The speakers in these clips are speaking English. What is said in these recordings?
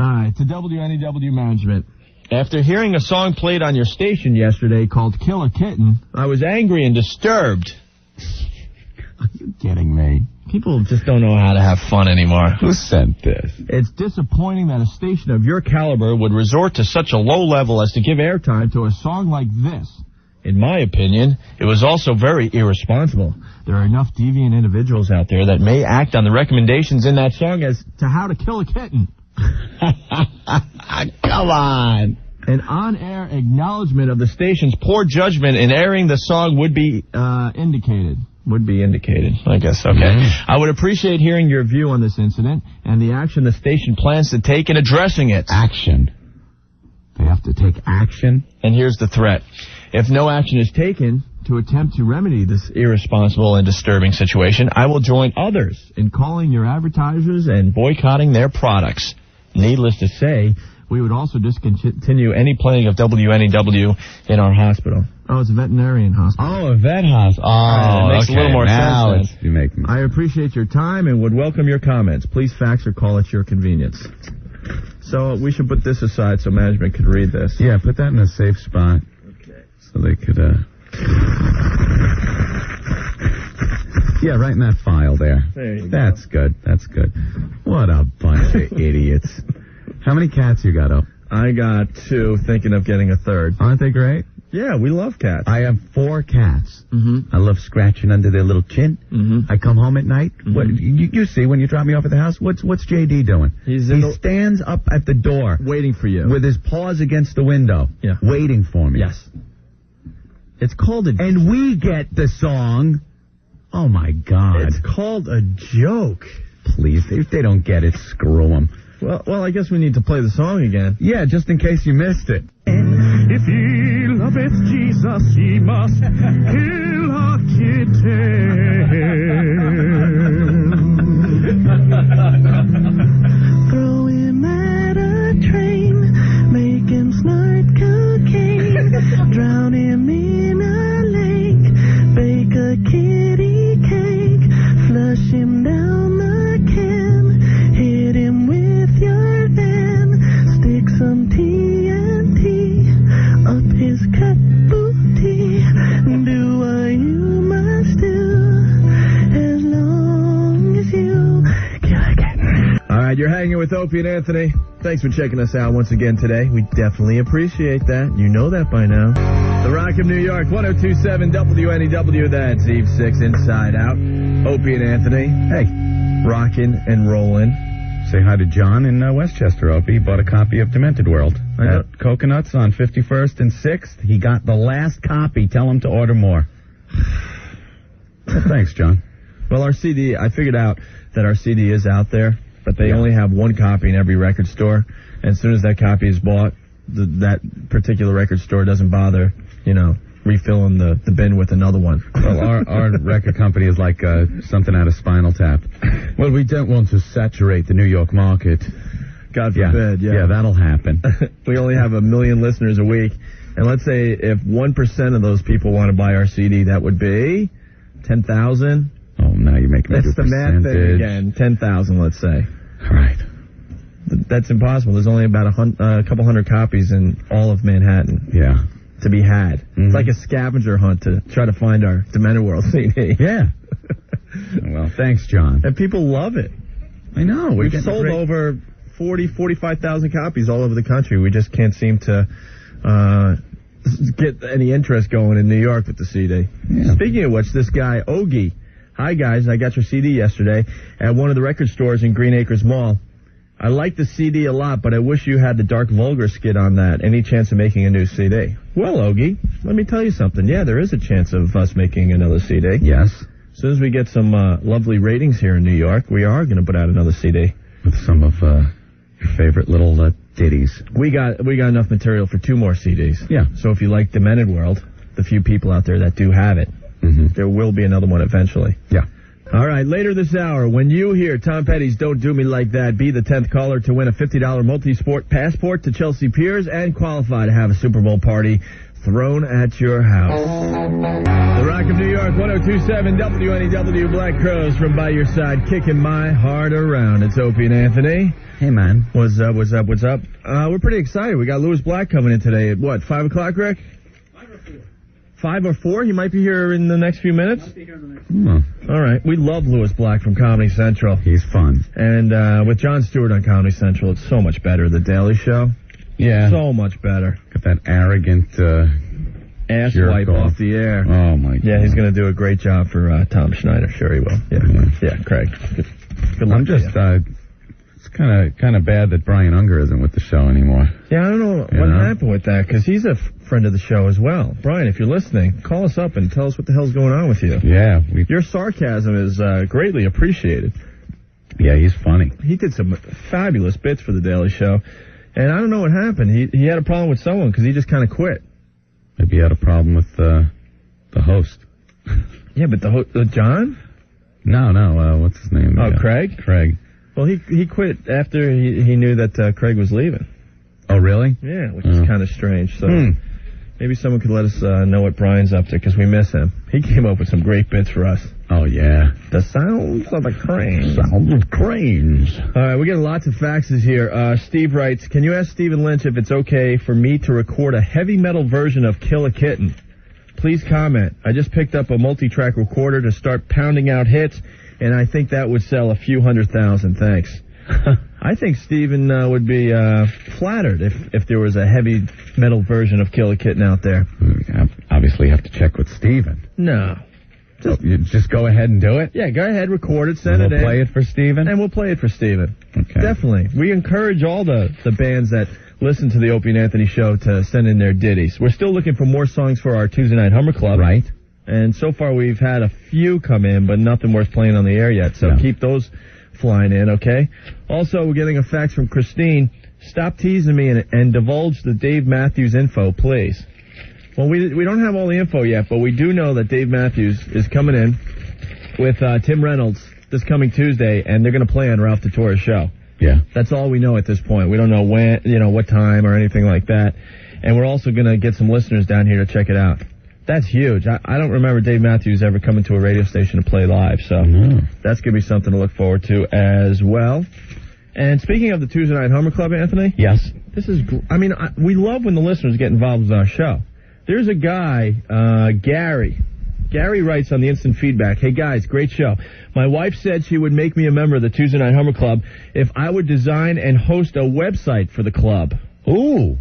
right, to WNEW management. After hearing a song played on your station yesterday called Kill a Kitten, I was angry and disturbed. Are you kidding me? People just don't know how to have fun anymore. Who sent this? It's disappointing that a station of your caliber would resort to such a low level as to give airtime to a song like this. In my opinion, it was also very irresponsible. There are enough deviant individuals out there that may act on the recommendations in that song as to how to kill a kitten. Come on. An on-air acknowledgement of the station's poor judgment in airing the song would be indicated. Would be indicated, I guess. Okay. Mm-hmm. I would appreciate hearing your view on this incident and the action the station plans to take in addressing it. Action. They have to take action? And here's the threat. If no action is taken to attempt to remedy this irresponsible and disturbing situation, I will join others in calling your advertisers and boycotting their products. Needless to say, we would also discontinue any playing of WNEW in our hospital. Oh, it's a veterinarian hospital. Oh, a vet hospital. Oh, it makes a little more sense. I appreciate your time and would welcome your comments. Please fax or call at your convenience. So we should put this aside so management could read this. Yeah, put that in a safe spot. Okay. So they could, yeah, right in that file there. There you That's go. Good. That's good. What a bunch of idiots. How many cats you got up? I got 2, thinking of getting a 3rd. Aren't they great? Yeah, we love cats. I have 4 cats. Mm-hmm. I love scratching under their little chin. Mm-hmm. I come home at night. Mm-hmm. What, you see when you drop me off at the house, what's JD doing? He stands up at the door. Waiting for you. With his paws against the window. Yeah. Waiting for me. Yes. It's called a... And we get the song. Oh, my God. It's called a joke. Please, if they don't get it, screw them. Well, I guess we need to play the song again. Yeah, just in case you missed it. If he loveth Jesus, he must kill a kitten. Throw him at a train, make him snort cocaine, drown him in a lake, bake a kitty cake, flush him down the can, hit him with your van, stick some TNT up his cut booty, do what you must do, as long as you kill a cat. All right, you're hanging with Opie and Anthony. Thanks for checking us out once again today. We definitely appreciate that. You know that by now. The Rock of New York, 102.7 WNEW. That's Eve 6 Inside Out. Opie and Anthony. Hey, rockin' and rollin'. Say hi to John in Westchester, Opie. He bought a copy of Demented World at Coconuts on 51st and 6th. He got the last copy. Tell him to order more. Well, thanks, John. Well, our CD, I figured out that our CD is out there, but they only have 1 copy in every record store. And as soon as that copy is bought, that particular record store doesn't bother, refilling the bin with another one. Well, our record company is like something out of Spinal Tap. Well, we don't want to saturate the New York market. God forbid, yeah. Yeah, that'll happen. We only have 1 million listeners a week. And let's say if 1% of those people want to buy our CD, that would be 10,000. Oh, now you're making me do That's the math thing again. 10,000, let's say. All right. That's impossible. There's only about a couple hundred copies in all of Manhattan. Yeah. To be had. Mm-hmm. It's like a scavenger hunt to try to find our Demented World CD. Yeah. Well, thanks, John. And people love it. I know. We've sold over 45,000 copies all over the country. We just can't seem to get any interest going in New York with the CD. Yeah. Speaking of which, this guy, Ogie. Hi, guys. I got your CD yesterday at one of the record stores in Green Acres Mall. I like the CD a lot, but I wish you had the Dark Vulgar skit on that. Any chance of making a new CD? Well, Ogie, let me tell you something. Yeah, there is a chance of us making another CD. Yes. As soon as we get some lovely ratings here in New York, we are going to put out another CD. With some of your favorite little ditties. We got enough material for 2 more CDs. Yeah. So if you like Demented World, the few people out there that do have it, there will be another one eventually. Yeah. All right, later this hour, when you hear Tom Petty's Don't Do Me Like That, be the 10th caller to win a $50 multi-sport passport to Chelsea Piers and qualify to have a Super Bowl party thrown at your house. The Rock of New York, 102.7 WNEW, Black Crows from by your side, kicking my heart around. It's Opie and Anthony. Hey, man. What's up? We're pretty excited. We got Louis Black coming in today at, 5 o'clock, Rick? 5 or 4? He might be here in the next few minutes? All right. We love Louis Black from Comedy Central. He's fun. And with Jon Stewart on Comedy Central, it's so much better. The Daily Show? Yeah. So much better. Got that arrogant ass wipe off the air. Oh, my God. Yeah, he's going to do a great job for Tom Schneider. Sure he will. Yeah, Craig. Good luck. I'm just, it's kind of bad that Brian Unger isn't with the show anymore. Yeah, I don't know what happened with that, because he's a friend of the show as well. Brian, if you're listening, call us up and tell us what the hell's going on with you. Yeah. Your sarcasm is greatly appreciated. Yeah, he's funny. He did some fabulous bits for The Daily Show, and I don't know what happened. He had a problem with someone because he just kind of quit. Maybe he had a problem with the host. Yeah, but the John? No, what's his name? Oh, Craig? Craig. Well, he quit after he knew that Craig was leaving. Oh, really? Yeah, which is kind of strange. So maybe someone could let us know what Brian's up to, because we miss him. He came up with some great bits for us. Oh, yeah. The sounds of the cranes. Sound of cranes. All right, we're getting lots of faxes here. Steve writes, can you ask Stephen Lynch if it's okay for me to record a heavy metal version of Kill a Kitten? Please comment. I just picked up a multi-track recorder to start pounding out hits, and I think that would sell a few 100,000. Thanks. I think Stephen would be flattered if there was a heavy metal version of Kill a Kitten out there. We obviously have to check with Stephen. No. You just go ahead and do it? Yeah, go ahead, record it, send it in. We'll play it for Stephen? And we'll play it for Stephen. Okay. Definitely. We encourage all the bands that listen to the Opie and Anthony show to send in their ditties. We're still looking for more songs for our Tuesday Night Hummer Club. Right. And so far we've had a few come in, but nothing worth playing on the air yet. So keep those flying in, okay? Also, we're getting a fax from Christine. Stop teasing me and divulge the Dave Matthews info, please. Well, we don't have all the info yet, but we do know that Dave Matthews is coming in with Tim Reynolds this coming Tuesday, and they're going to play on Ralph DeTora's show. Yeah. That's all we know at this point. We don't know when, what time or anything like that. And we're also going to get some listeners down here to check it out. That's huge. I don't remember Dave Matthews ever coming to a radio station to play live, so that's going to be something to look forward to as well. And speaking of the Tuesday Night Hummer Club, Anthony? Yes. This is, we love when the listeners get involved with our show. There's a guy, Gary. Gary writes on the instant feedback, hey guys, great show. My wife said she would make me a member of the Tuesday Night Hummer Club if I would design and host a website for the club. Ooh.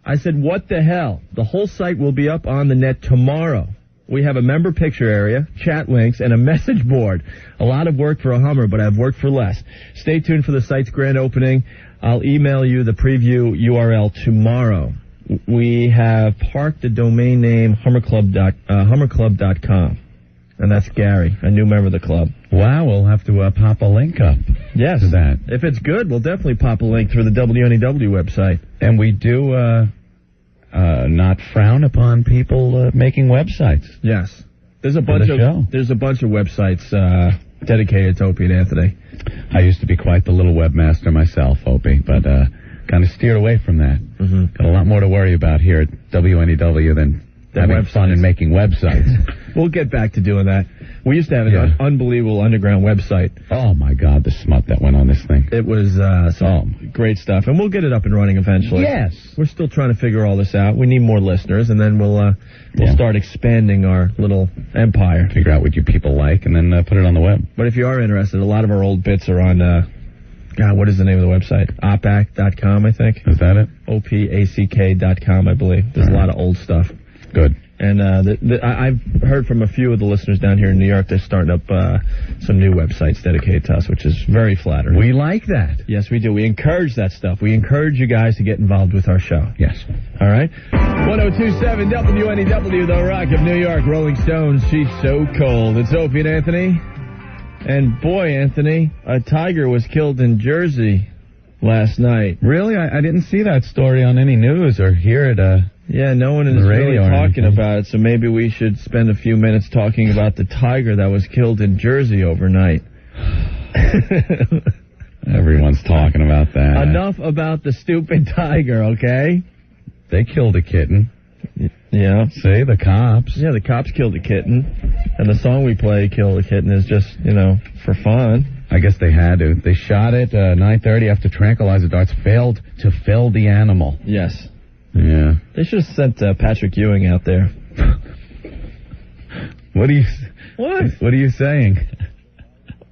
I said, what the hell? The whole site will be up on the net tomorrow. We have a member picture area, chat links, and a message board. A lot of work for a Hummer, but I've worked for less. Stay tuned for the site's grand opening. I'll email you the preview URL tomorrow. We have parked the domain name hummerclub.com. And that's Gary, a new member of the club. Wow, we'll have to pop a link up. Yes. To that. If it's good, we'll definitely pop a link through the WNEW website. And we do not frown upon people making websites. Yes. There's a bunch of websites dedicated to Opie and Anthony. I used to be quite the little webmaster myself, Opie, but kind of steered away from that. Mm-hmm. Got a lot more to worry about here at WNEW than having fun and making websites. We'll get back to doing that. We used to have an unbelievable underground website. Oh, my God, the smut that went on this thing. It was some great stuff, and we'll get it up and running eventually. Yes. We're still trying to figure all this out. We need more listeners, and then we'll start expanding our little empire. Figure out what you people like, and then put it on the web. But if you are interested, a lot of our old bits are on, what is the name of the website? opac.com, I think. Is that it? opack.com, I believe. There's a lot of old stuff. Good. And I've heard from a few of the listeners down here in New York. They're starting up some new websites dedicated to us, which is very flattering. We like that. Yes, we do. We encourage that stuff. We encourage you guys to get involved with our show. Yes. All right? 102.7 WNEW, the Rock of New York, Rolling Stones, She's So Cold. It's Opie and Anthony. And boy, Anthony, a tiger was killed in Jersey last night. Really? I didn't see that story on any news or hear it Yeah, no one is really talking about it, so maybe we should spend a few minutes talking about the tiger that was killed in Jersey overnight. Everyone's talking about that. Enough about the stupid tiger, okay? They killed a kitten. Yeah. See, the cops. Yeah, the cops killed a kitten. And the song we play, Kill the Kitten, is just, for fun. I guess they had to. They shot it 9:30 after tranquilizer darts failed to fell the animal. Yes. Yeah. They should have sent Patrick Ewing out there. What are you saying?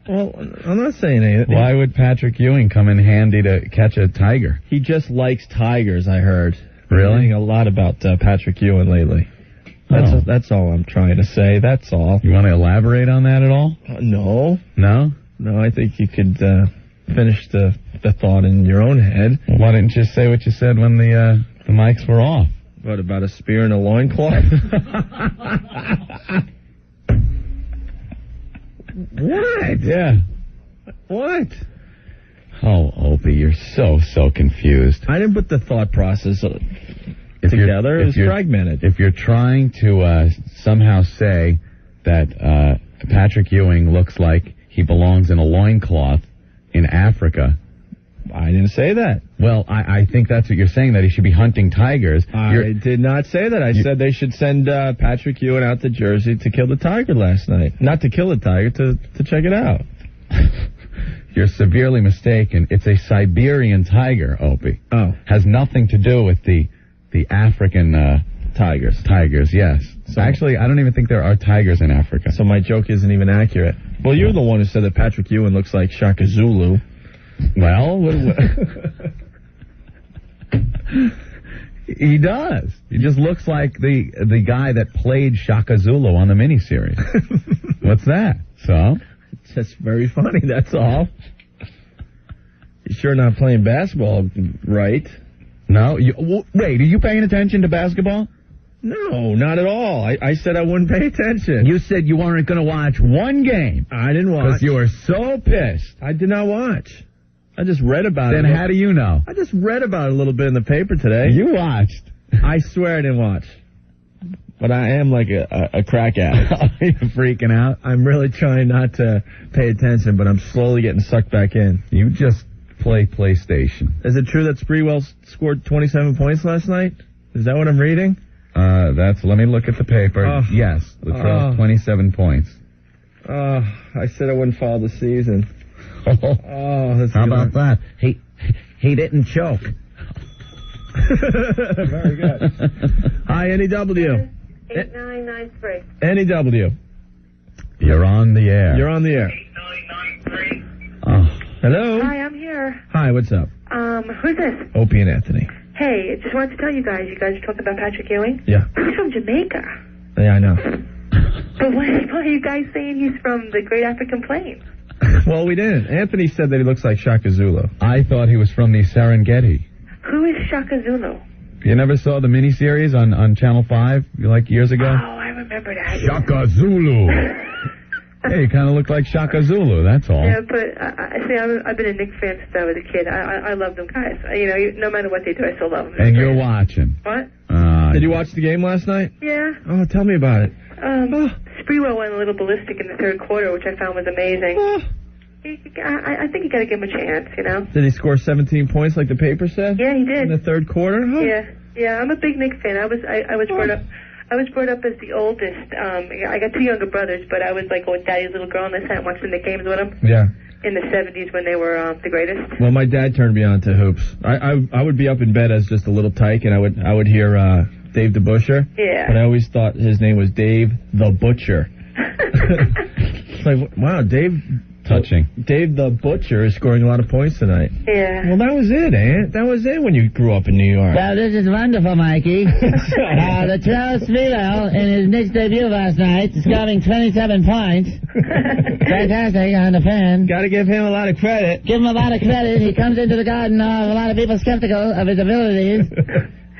Well, I'm not saying anything. Why would Patrick Ewing come in handy to catch a tiger? He just likes tigers, I heard. Really? I'm reading a lot about Patrick Ewing lately. That's all I'm trying to say. That's all. You want to elaborate on that at all? No. No? No, I think you could finish the thought in your own head. Well, why didn't you say what you said when the mics were off? What, about a spear and a loincloth? What? Yeah. What? Oh, Opie, you're so confused. I didn't put the thought process together. It was fragmented. If you're trying to somehow say that Patrick Ewing looks like he belongs in a loincloth in Africa... I didn't say that. Well, I think that's what you're saying, that he should be hunting tigers. I did not say that. I said they should send Patrick Ewing out to Jersey to kill the tiger last night. Not to kill the tiger, to check it out. You're severely mistaken. It's a Siberian tiger, Opie. Oh. Has nothing to do with the African tigers. Tigers, yes. So, actually, I don't even think there are tigers in Africa. So my joke isn't even accurate. Well, you're the one who said that Patrick Ewing looks like Shaka Zulu. Well, he does. He just looks like the guy that played Shaka Zulu on the miniseries. What's that? So? It's just very funny, that's all. You're sure not playing basketball right. No? Wait, are you paying attention to basketball? No, not at all. I said I wouldn't pay attention. You said you weren't going to watch one game. I didn't watch. Because you were so pissed. I did not watch. I just read about it. Then how do you know? I just read about it a little bit in the paper today. You watched. I swear I didn't watch. But I am like a crack addict. You're freaking out? I'm really trying not to pay attention, but I'm slowly getting sucked back in. You just play PlayStation. Is it true that Sprewell scored 27 points last night? Is that what I'm reading? Let me look at the paper. Yes, Latrell, 27 points. I said I wouldn't follow the season. That's How about that? He didn't choke. Very good. Hi, NEW. 8993. NEW. You're on the air. You're on the air. 8993. Oh. Hello? Hi, I'm here. Hi, what's up? Who's this? Opie and Anthony. Hey, just wanted to tell you guys are talking about Patrick Ewing? Yeah. He's from Jamaica. Yeah, I know. But why are you guys saying he's from the Great African Plains? Well, we didn't. Anthony said that he looks like Shaka Zulu. I thought he was from the Serengeti. Who is Shaka Zulu? You never saw the miniseries on Channel 5 like years ago? Oh, I remember that. Shaka Zulu. Hey, you kind of look like Shaka Zulu, that's all. Yeah, but I've been a Knicks fan since I was a kid. I love them guys. No matter what they do, I still love them. And you're watching. What? Did you watch the game last night? Yeah. Oh, tell me about it. Sprewell went a little ballistic in the third quarter, which I found was amazing. I think you got to give him a chance, Did he score 17 points like the paper said? Yeah, he did. In the third quarter? Huh? Yeah. I'm a big Knicks fan. I was brought up. I was brought up as the oldest. I got two younger brothers, but I was like with Daddy's little girl, and I sat watching the games with him. Yeah. In the 70s when they were the greatest. Well, my dad turned me on to hoops. I would be up in bed as just a little tyke, and I would hear Dave the Butcher. Yeah. But I always thought his name was Dave the Butcher. It's like, wow, Dave. Touching. Dave the Butcher is scoring a lot of points tonight. Yeah. Well, that was it, Aunt. That was it when you grew up in New York. Well, this is wonderful, Mikey. Latrell Sprewell, in his Knicks debut last night, scoring 27 points. Fantastic on the fan. Got to give him a lot of credit. Give him a lot of credit. He comes into the garden of a lot of people skeptical of his abilities.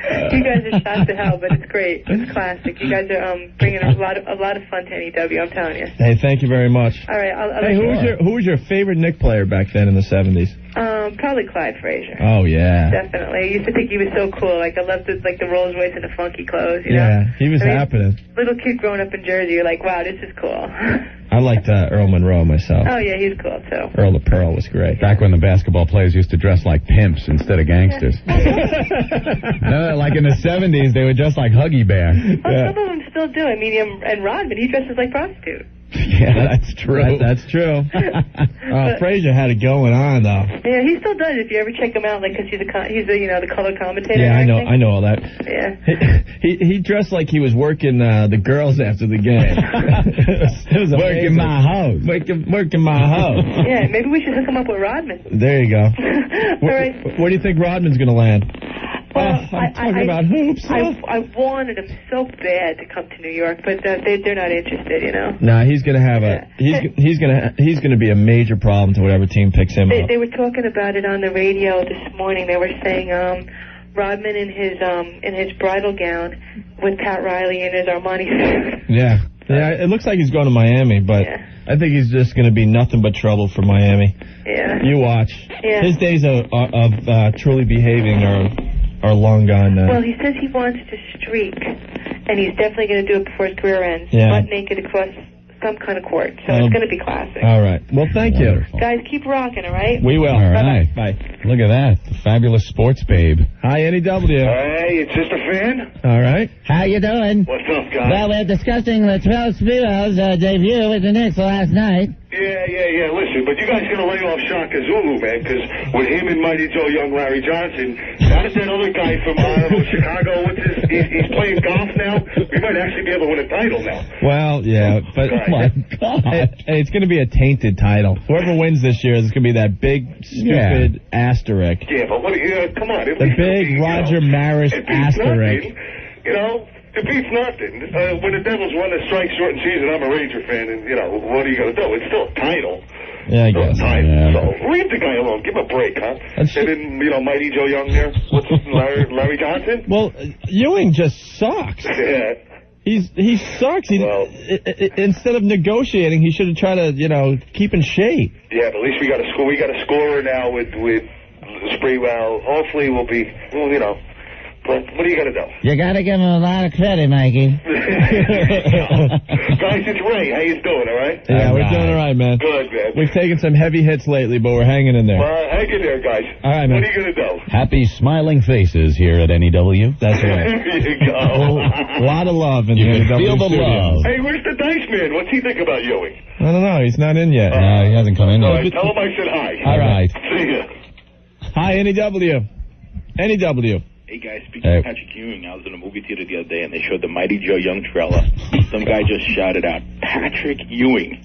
You guys are shot to hell, but it's great. It's classic. You guys are bringing a lot of fun to NEW, I'm telling you. Hey, thank you very much. All right, I'll hey, who was your favorite Knick player back then in the 70s? Probably Clyde Frazier. Oh, yeah. Definitely. I used to think he was so cool. Like, I loved the Rolls Royce and the funky clothes, you know? Yeah, he was happening. Little kid growing up in Jersey, you're like, wow, this is cool. I liked Earl Monroe myself. Oh, yeah, he's cool, too. Earl of Pearl was great. Back when the basketball players used to dress like pimps instead of gangsters. No, like in the 70s, they would dress like Huggy Bear. Some of them still do. I mean, and Rodman, he dresses like prostitute. Yeah, that's true. That's true. Frazier had it going on, though. Yeah, he still does. If you ever check him out, like, because he's the color commentator. Yeah, I know all that. Yeah. He dressed like he was working the girls after the game. It was working my house. Working my house. Yeah, maybe we should hook him up with Rodman. There you go. All right. Where do you think Rodman's going to land? Well, I'm talking about hoops. I wanted him so bad to come to New York, but they're not interested, you know. Nah, he's gonna have he's gonna be a major problem to whatever team picks him up. They were talking about it on the radio this morning. They were saying Rodman in his bridal gown with Pat Riley in his Armani suit. Yeah, it looks like he's going to Miami, but I think he's just gonna be nothing but trouble for Miami. Yeah. You watch. Yeah. His days of truly behaving are long gone now. Well, he says he wants to streak, and he's definitely going to do it before his career ends. Yeah. Butt naked across some kind of court. So it's going to be classic. All right. Well, thank you. Guys, keep rocking, all right? We will. All right. Bye. Look at that. The fabulous sports babe. Hi, NEW. Hey, it's just a fan. All right. How you doing? What's up, guys? Well, we're discussing Latrell Sprewell's debut with the Knicks last night. Yeah. Listen, but you guys got to lay off Shaka Zulu, man, because with him and Mighty Joe Young Larry Johnson, now that other guy from, Chicago, he's playing golf now, we might actually be able to win a title now. Well, yeah, but My God. Hey, it's going to be a tainted title. Whoever wins this year is going to be that big, stupid asterisk. Yeah, but come on. The big Roger Maris asterisk. It beats nothing. When the Devils run a strike short in season, I'm a Ranger fan, and, what are you going to do? It's still a title. Yeah, I guess. So leave the guy alone. Give him a break, huh? And then, Mighty Joe Young there. What's Larry Johnson? Well, Ewing just sucks. Yeah. He sucks. Instead of negotiating, he should have tried to, keep in shape. Yeah, but at least we got a scorer now with Sprewell. Hopefully we'll be, but what are you going to do? You got to give him a lot of credit, Mikey. Guys, it's Ray. How you doing, all right? Yeah, we're doing all right, man. Good, man. We've taken some heavy hits lately, but we're hanging in there. Well, hang in there, guys. All right, man. What are you going to do? Happy smiling faces here at NEW. That's right. There you go. A lot of love in You the can NEW feel the studio. love. Hey, where's the Dice Man? What's he think about Ewing? I don't know. He's not in yet. No, he hasn't come in All yet. right, tell him I said hi. All right. See ya. Hi, NEW. NEW. Hey guys, speaking of Patrick Ewing, I was in a movie theater the other day and they showed the Mighty Joe Young trailer. Some guy just shouted out, Patrick Ewing,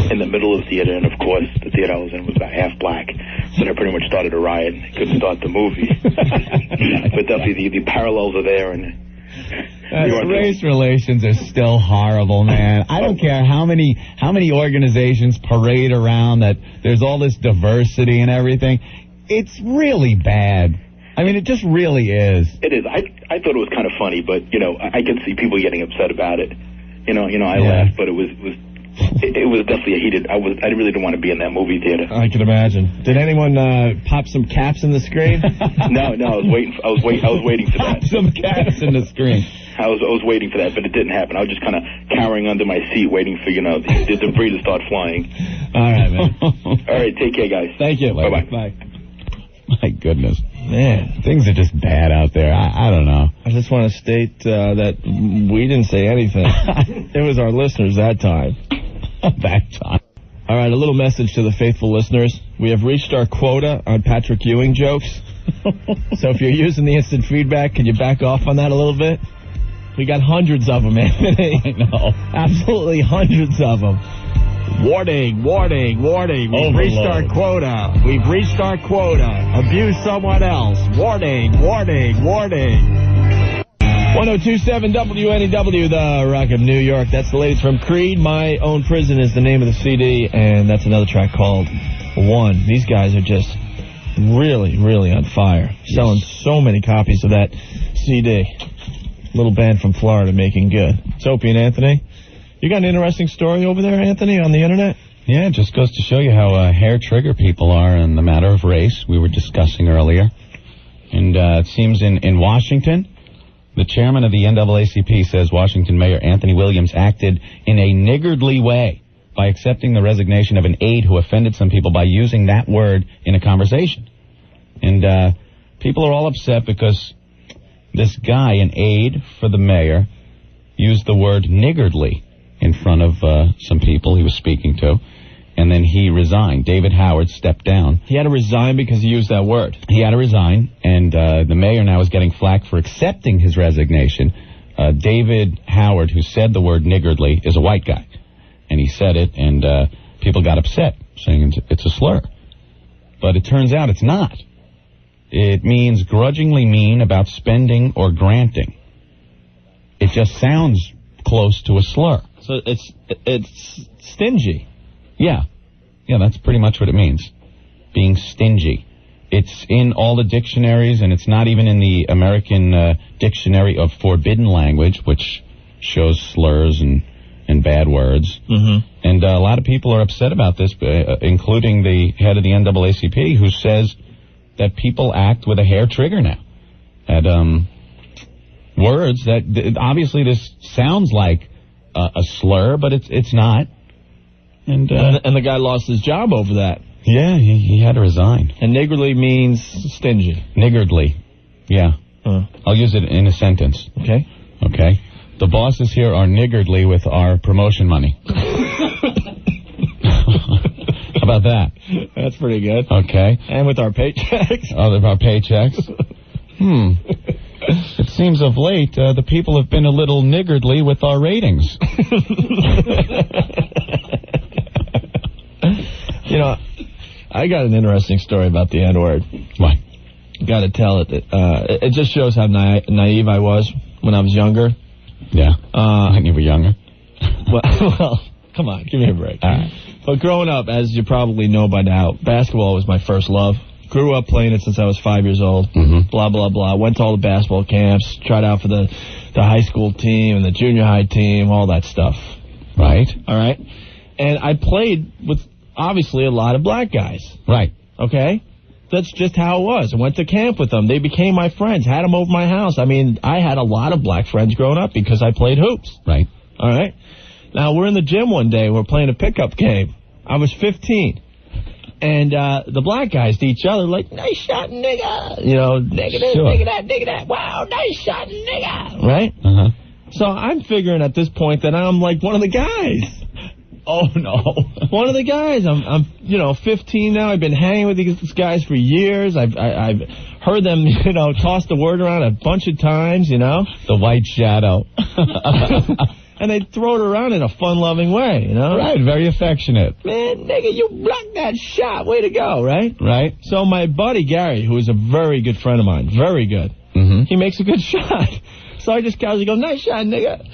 in the middle of the theater, and of course the theater I was in was about half black, so they pretty much started a riot and couldn't start the movie. But definitely the parallels are there, and Race relations are still horrible, man. I don't care how many organizations parade around that there's all this diversity and everything. It's really bad. I mean, it just really is. it is. I thought it was kind of funny, but I could see people getting upset about it. I laughed, but it was definitely a heated. I really didn't want to be in that movie theater. I can imagine. Did anyone pop some caps in the screen? No, I was waiting for that. Some caps in the screen. I was waiting for that, but it didn't happen. I was just kind of cowering under my seat, waiting for the debris to start flying. All right, man. All right, take care, guys. Thank you. Bye-bye. Bye. My goodness. Man, things are just bad out there. I don't know. I just want to state that we didn't say anything. It was our listeners that time. That time. All right, a little message to the faithful listeners. We have reached our quota on Patrick Ewing jokes. So if you're using the instant feedback, can you back off on that a little bit? We got hundreds of them, Anthony. I know. Absolutely hundreds of them. Warning. We've reached our quota. Abuse someone else. Warning. 1027 WNEW, the Rock of New York. That's the latest from Creed. My Own Prison is the name of the CD, and that's another track called One. These guys are just really, really on fire. Selling so many copies of that CD. Little band from Florida making good. It's Opie and Anthony. You got an interesting story over there, Anthony, on the internet? Yeah, it just goes to show you how hair trigger people are in the matter of race we were discussing earlier. And it seems in Washington, the chairman of the NAACP says Washington Mayor Anthony Williams acted in a niggardly way by accepting the resignation of an aide who offended some people by using that word in a conversation. And people are all upset because this guy, an aide for the mayor, used the word niggardly in front of some people he was speaking to, and then he resigned. David Howard stepped down. He had to resign because he used that word. He had to resign, and the mayor now is getting flack for accepting his resignation. David Howard, who said the word niggardly, is a white guy, and he said it, and people got upset, saying it's a slur. But it turns out it's not. It means grudgingly mean about spending or granting. It just sounds close to a slur. So it's stingy. Yeah, that's pretty much what it means, being stingy. It's in all the dictionaries, and it's not even in the American Dictionary of Forbidden Language, which shows slurs and bad words. Mm-hmm. And a lot of people are upset about this, including the head of the NAACP, who says that people act with a hair trigger now at words that obviously this sounds like a slur, but it's not. And the guy lost his job over that. Yeah, he had to resign. And niggardly means stingy. Niggardly, yeah. I'll use it in a sentence. Okay. The bosses here are niggardly with our promotion money. How about that? That's pretty good. Okay. And with our paychecks. With our paychecks. It seems of late the people have been a little niggardly with our ratings. I got an interesting story about the N-word. What? Got to tell it. It just shows how naive I was when I was younger. Yeah. When you were younger. Well, come on, give me a break. All right. But growing up, as you probably know by now, basketball was my first love. Grew up playing it since I was 5 years old. Mm-hmm. Blah, blah, blah. Went to all the basketball camps. Tried out for the high school team and the junior high team, all that stuff. Right. All right. And I played with, obviously, a lot of black guys. Right. Okay? That's just how it was. I went to camp with them. They became my friends. Had them over my house. I mean, I had a lot of black friends growing up because I played hoops. Right. All right? Now, we're in the gym one day. We're playing a pickup game. I was 15. And the black guys to each other like, nice shot, nigga. You know, nigga this, nigga that, nigga that. Wow, nice shot, nigga. Right? Uh-huh. So I'm figuring at this point that I'm like one of the guys. Oh, no. One of the guys. I'm 15 now. I've been hanging with these guys for years. I've heard them, toss the word around a bunch of times, The white shadow. And they throw it around in a fun-loving way, Right, very affectionate. Man, nigga, you blocked that shot. Way to go, right? Right. So my buddy Gary, who is a very good friend of mine, very good, he makes a good shot. So I just casually go, nice shot, nigga.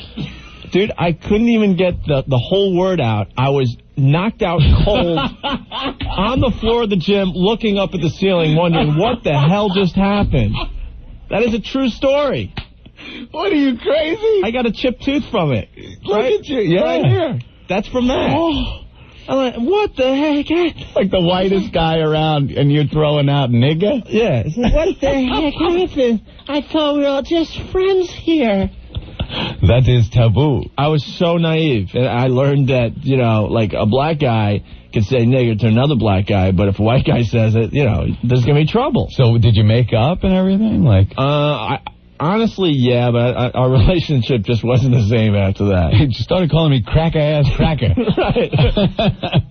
Dude, I couldn't even get the whole word out. I was knocked out cold on the floor of the gym, looking up at the ceiling, wondering what the hell just happened. That is a true story. What are you, crazy? I got a chipped tooth from it. Look at you. Yeah. Right here. That's from that. Oh. I'm like, what the heck? Like the whitest guy around, and you're throwing out nigga? Yeah. It's like, what the heck happened? I thought we were all just friends here. That is taboo. I was so naive. And I learned that, like a black guy can say nigger to another black guy, but if a white guy says it, there's going to be trouble. So did you make up and everything? Honestly, yeah, but our relationship just wasn't the same after that. He just started calling me cracker-ass cracker. Right.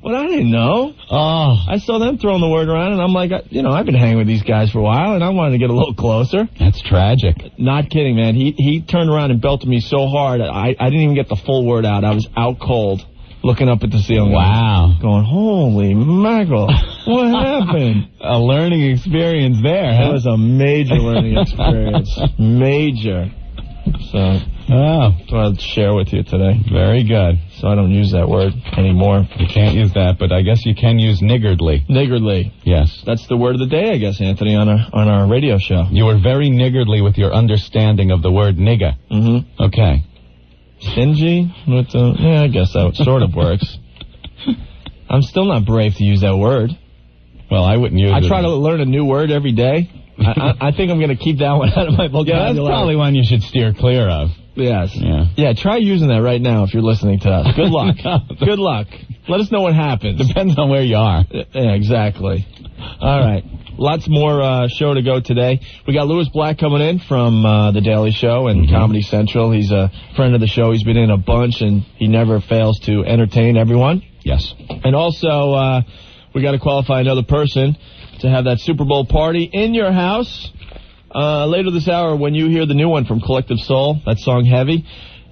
Well, I didn't know. Oh. I saw them throwing the word around, and I'm like, I've been hanging with these guys for a while, and I wanted to get a little closer. That's tragic. Not kidding, man. He turned around and belted me so hard, I didn't even get the full word out. I was out cold, looking up at the ceiling. Wow. Going, holy mackerel. What happened? A learning experience there, huh? It was a major learning experience. Major. So, that's what I'll share with you today. Very good. So I don't use that word anymore. You can't use that, but I guess you can use niggardly. Niggardly. Yes. That's the word of the day, I guess, Anthony, on our radio show. You were very niggardly with your understanding of the word nigga. Mm-hmm. Okay. Stingy? I guess that sort of works. I'm still not brave to use that word. Well, I wouldn't use it. I try to learn a new word every day. I think I'm going to keep that one out of my vocabulary. Yeah, that's probably one you should steer clear of. Yes. Yeah, try using that right now if you're listening to us. Good luck. Good luck. Let us know what happens. Depends on where you are. Yeah, exactly. All right. Lots more show to go today. We got Louis Black coming in from The Daily Show and Comedy Central. He's a friend of the show. He's been in a bunch, and he never fails to entertain everyone. Yes. And also, we got to qualify another person to have that Super Bowl party in your house. Later this hour, when you hear the new one from Collective Soul, that song Heavy,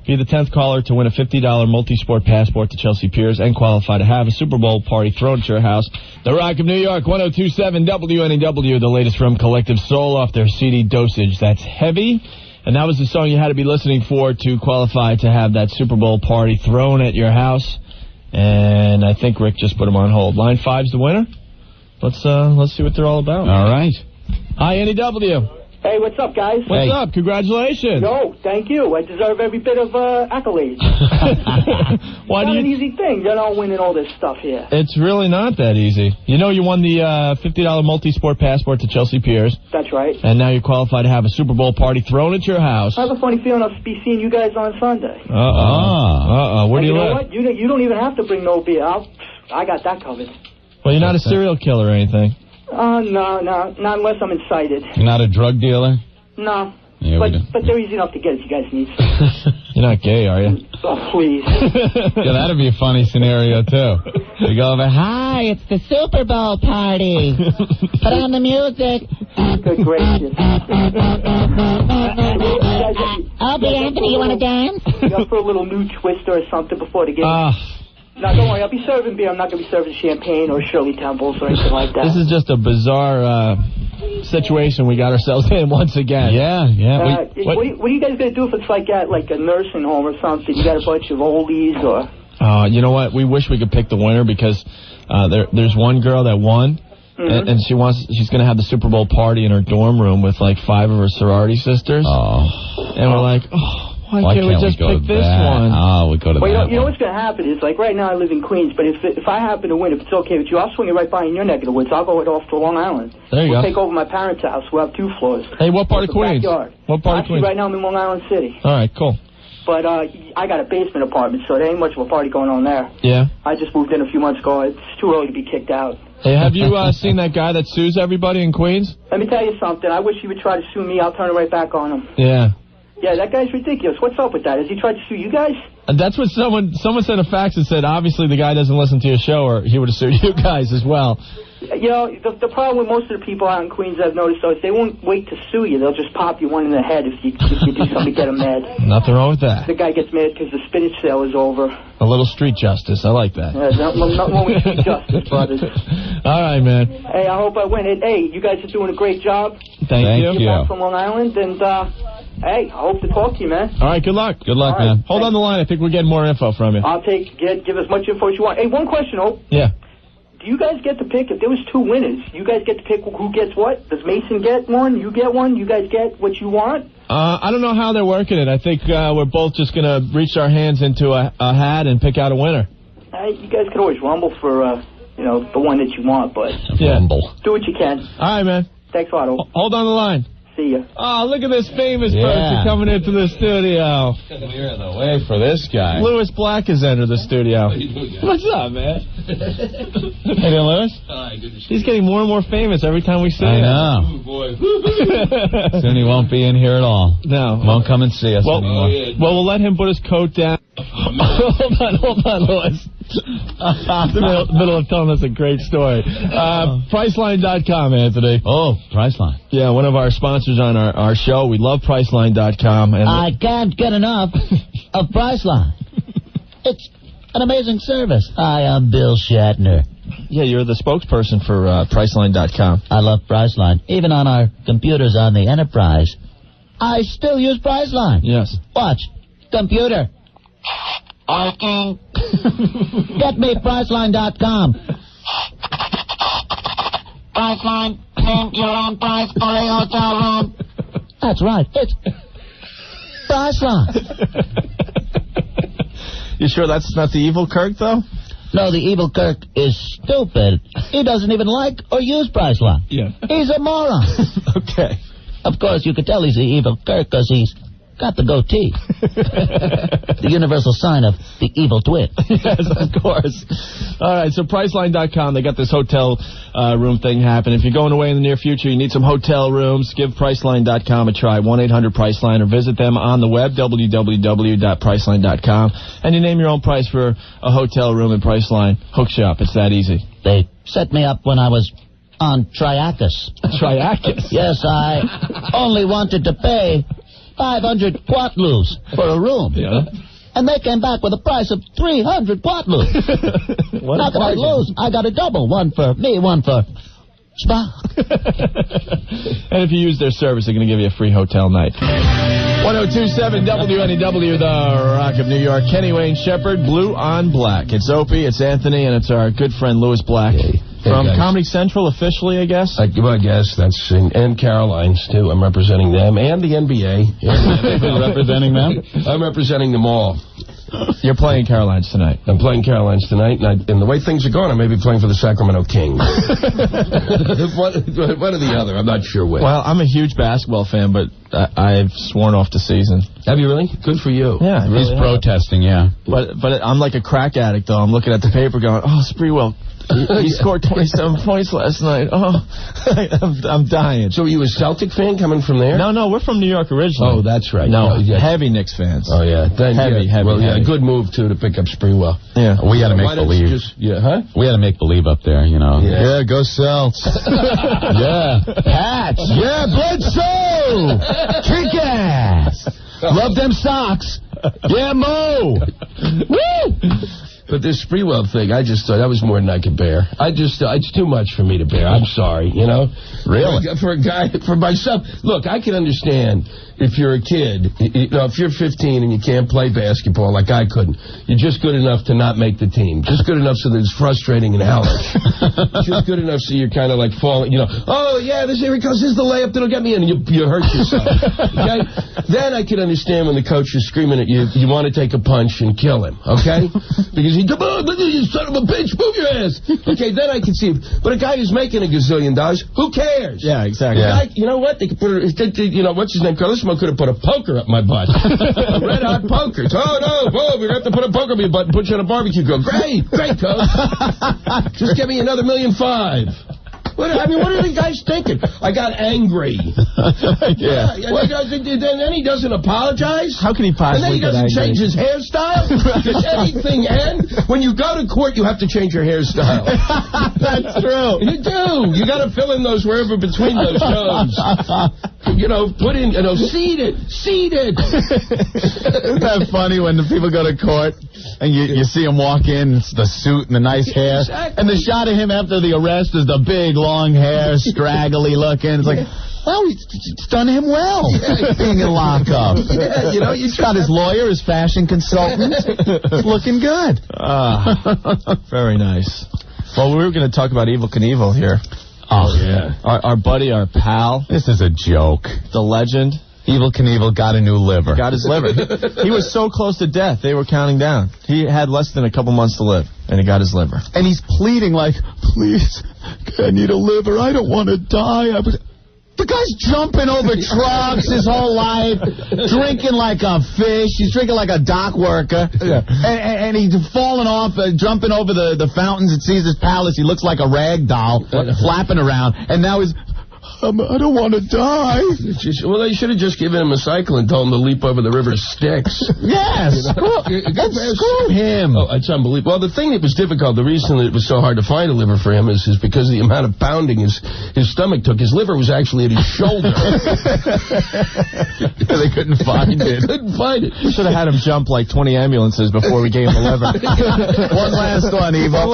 be the 10th caller to win a $50 multi-sport passport to Chelsea Piers and qualify to have a Super Bowl party thrown at your house. The Rock of New York, 102.7 WNEW, the latest from Collective Soul off their CD Dosage. That's Heavy. And that was the song you had to be listening for to qualify to have that Super Bowl party thrown at your house. And I think Rick just put him on hold. Line 5's the winner. Let's see what they're all about. All right. Hi, NEW. Hey, what's up, guys? What's up? Congratulations. No, thank you. I deserve every bit of accolades. Why It's not an easy thing, winning all this stuff here. It's really not that easy. You know you won the $50 multi-sport passport to Chelsea Piers. That's right. And now you're qualified to have a Super Bowl party thrown at your house. I have a funny feeling I'll be seeing you guys on Sunday. Where do you live? Know what? You don't even have to bring no beer. I got that covered. Well, you're not a serial killer or anything. No, not unless I'm incited. You're not a drug dealer? No. Yeah, but they're easy enough to get if you guys need. You're not gay, are you? Oh, please. Yeah, that'd be a funny scenario, too. You go over, hi, It's the Super Bowl party. Put on the music. Good gracious. Opie, Anthony, you want to dance? You up for a little new twister or something before the game? No, don't worry. I'll be serving beer. I'm not going to be serving champagne or Shirley Temples or anything like that. This is just a bizarre situation we got ourselves in once again. Yeah. What are you guys going to do if it's like at a nursing home or something? You got a bunch of oldies or... You know what? We wish we could pick the winner because there's one girl that won. Mm-hmm. And she's going to have the Super Bowl party in her dorm room with 5 of her sorority sisters. And we're like, why can't we just pick this one? We go to that. You know what's going to happen is, right now I live in Queens, but if I happen to win, if it's okay with you, I'll swing it right by in your neck of the woods. I'll go off to Long Island. There you we'll go. Take over my parents' house. We'll have 2 floors. Hey, what part of Queens? Backyard. What part of Queens? Right now I'm in Long Island City. All right, cool. But I got a basement apartment, so there ain't much of a party going on there. Yeah. I just moved in a few months ago. It's too early to be kicked out. Hey, have you seen that guy that sues everybody in Queens? Let me tell you something. I wish he would try to sue me. I'll turn it right back on him. Yeah. Yeah, that guy's ridiculous. What's up with that? Has he tried to sue you guys? And that's what someone sent a fax and said, obviously the guy doesn't listen to your show or he would have sued you guys as well. You know, the problem with most of the people out in Queens I've noticed, though, is they won't wait to sue you. They'll just pop you one in the head if you do something to get them mad. Nothing wrong with that. The guy gets mad because the spinach sale is over. A little street justice. I like that. Yeah, not one with street justice, brothers. All right, man. Hey, I hope I win it. Hey, you guys are doing a great job. Thank you. You're back from Long Island, and, hey, I hope to talk to you, man. All right, good luck. Good luck, man. Hold on the line. I think we're getting more info from you. I'll give as much info as you want. Hey, one question, Hope. Yeah. Do you guys get to pick, if there was 2 winners, you guys get to pick who gets what? Does Mason get one? You get one? You guys get what you want? I don't know how they're working it. I think we're both just going to reach our hands into a hat and pick out a winner. You guys can always rumble for, the one that you want, but... Yeah. Rumble. Do what you can. All right, man. Thanks a lot, Hope. Hold on the line. See ya. Oh, look at this famous person coming into the studio. We're in the way for this guy. Louis Black has entered the studio. What's up, man? Hey there, Louis. Hi, good to see you. He's getting more and more famous every time we see him. I know. Oh, boy. Soon he won't be in here at all. No. Won't come and see us anymore. Well, we'll let him put his coat down. Hold on, Louis. the middle of telling us a great story. Priceline.com, Anthony. Oh, Priceline. Yeah, one of our sponsors on our show. We love Priceline.com. And I can't get enough of Priceline. It's an amazing service. Hi, I'm Bill Shatner. Yeah, you're the spokesperson for Priceline.com. I love Priceline. Even on our computers on the Enterprise, I still use Priceline. Yes. Watch. Computer. Working. Get me Priceline.com. Priceline. Name your own price for a hotel room. That's right. It's Priceline. You sure that's not the evil Kirk, though? No, the evil Kirk is stupid. He doesn't even like or use Priceline. Yeah. He's a moron. Okay. Of course, you could tell he's the evil Kirk because he's got the goatee. The universal sign of the evil twin. Yes, of course. All right, so Priceline.com, they got this hotel room thing happening. If you're going away in the near future, you need some hotel rooms, give Priceline.com a try, 1-800-PRICELINE, or visit them on the web, www.priceline.com, and you name your own price for a hotel room, and Priceline hooks you up. It's that easy. They set me up when I was on Triacus. Triacus? Yes, I only wanted to pay 500 quatlus for a room. Yeah. And they came back with a price of 300 quatlus. How could I lose? I got a double. One for me, one for Spa. And if you use their service, they're going to give you a free hotel night. 1027 WNEW, the Rock of New York. Kenny Wayne Shepherd, Blue on Black. It's Opie, it's Anthony, and it's our good friend Louis Black. From Comedy Central, officially, I guess? I guess that's and Caroline's, too. I'm representing them, and the NBA. Representing them? I'm representing them all. You're playing Caroline's tonight. I'm playing Caroline's tonight, and the way things are going, I may be playing for the Sacramento Kings. one or the other, I'm not sure which. Well, I'm a huge basketball fan, but I've sworn off the season. Have you really? Good for you. Yeah, He's protesting, yeah. But I'm like a crack addict, though. I'm looking at the paper going, oh, Sprewell. He scored 27 points last night. Oh, I'm dying. So were you a Celtic fan coming from there? No, we're from New York originally. Oh, that's right. No, yeah. heavy Knicks fans. Oh, yeah. Then, heavy. Well, yeah, heavy. good move, too, to pick up Sprewell. Yeah. We had to make believe. We had to make believe up there, you know. Yeah, go Celts. Yeah. Patch. Yeah, Bledsoe. Kick ass. Love them socks. Yeah, Mo. Woo. But this Sprewell thing, I just thought that was more than I could bear. It's too much for me to bear. I'm sorry, you know. Really? For a guy, for myself. Look, I can understand if you're a kid, you know, if you're 15 and you can't play basketball like I couldn't, you're just good enough to not make the team. Just good enough so that it's frustrating and hellish. Just good enough so you're kind of like falling, you know, oh, yeah, here it goes, here's the layup that'll get me in, and you hurt yourself. Okay? Then I can understand when the coach is screaming at you, you want to take a punch and kill him, okay? Because come on, you son of a bitch, move your ass. Okay, then I can see it. But a guy who's making $1 gazillion, who cares? Yeah, exactly. Yeah. You know what? They could put, you know, what's his name? Carlissimo could have put a poker up my butt. A red hot poker. Oh, no, whoa, we're going to have to put a poker up your butt and put you on a barbecue grill. Great, coach. Just give me another $1.5 million. What are the guys thinking? I got angry. Yeah. Then he doesn't apologize? How can he possibly And then he doesn't change his hairstyle? Does anything end? When you go to court, you have to change your hairstyle. That's true. You do. You got to fill in those wherever between those toes. You know, put in, you know, seed it. Isn't that funny when the people go to court and you see him walk in, it's the suit and the nice hair, exactly. And the shot of him after the arrest is the big, long hair, straggly looking. It's like, well, it's done him well, being in lockup. Yeah, you know, he's got his lawyer, his fashion consultant. It's looking good. Very nice. Well, we were going to talk about Evel Knievel here. Oh, yeah. Our buddy, our pal. This is a joke. The legend. Evel Knievel got a new liver. Got his liver. He was so close to death, they were counting down. He had less than a couple months to live, and he got his liver. And he's pleading like, please, I need a liver. I don't want to die. The guy's jumping over trucks his whole life, drinking like a fish. He's drinking like a dock worker. Yeah. And he's falling off, jumping over the fountains at Caesar's Palace. He looks like a rag doll, flapping around. And now he's... I don't want to die. Well, they should have just given him a cycle and told him to leap over the river Styx. Yes. Screw him. Oh, it's unbelievable. Well, the thing that was difficult, the reason that it was so hard to find a liver for him is because of the amount of pounding his stomach took. His liver was actually at his shoulder. They couldn't find it. Should have had him jump like 20 ambulances before we gave him the liver. One last one, Evel.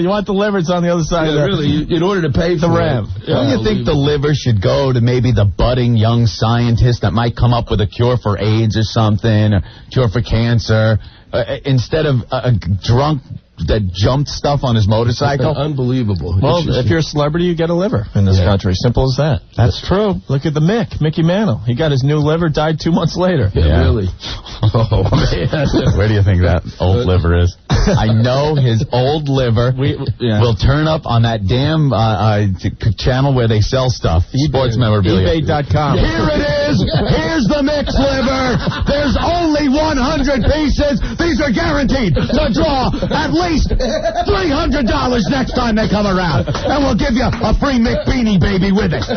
You want the liver? It's on the other side of really, in order to pay for the ramp. Don't you think the liver should go to maybe the budding young scientist that might come up with a cure for AIDS or something, or cure for cancer? instead of a drunk that jumped stuff on his motorcycle. Unbelievable. Well, if you're a celebrity, you get a liver in this country. Simple as that. That's true. Look at the Mickey Mantle. He got his new liver, died 2 months later. Yeah, really. Oh, man. Where do you think that old liver is? I know his old liver will turn up on that damn channel where they sell stuff. Sports memorabilia. eBay.com. Here it is. Here's the mixed liver. There's only 100 pieces. These are guaranteed to draw at least $300 next time they come around. And we'll give you a free McBeanie baby with it.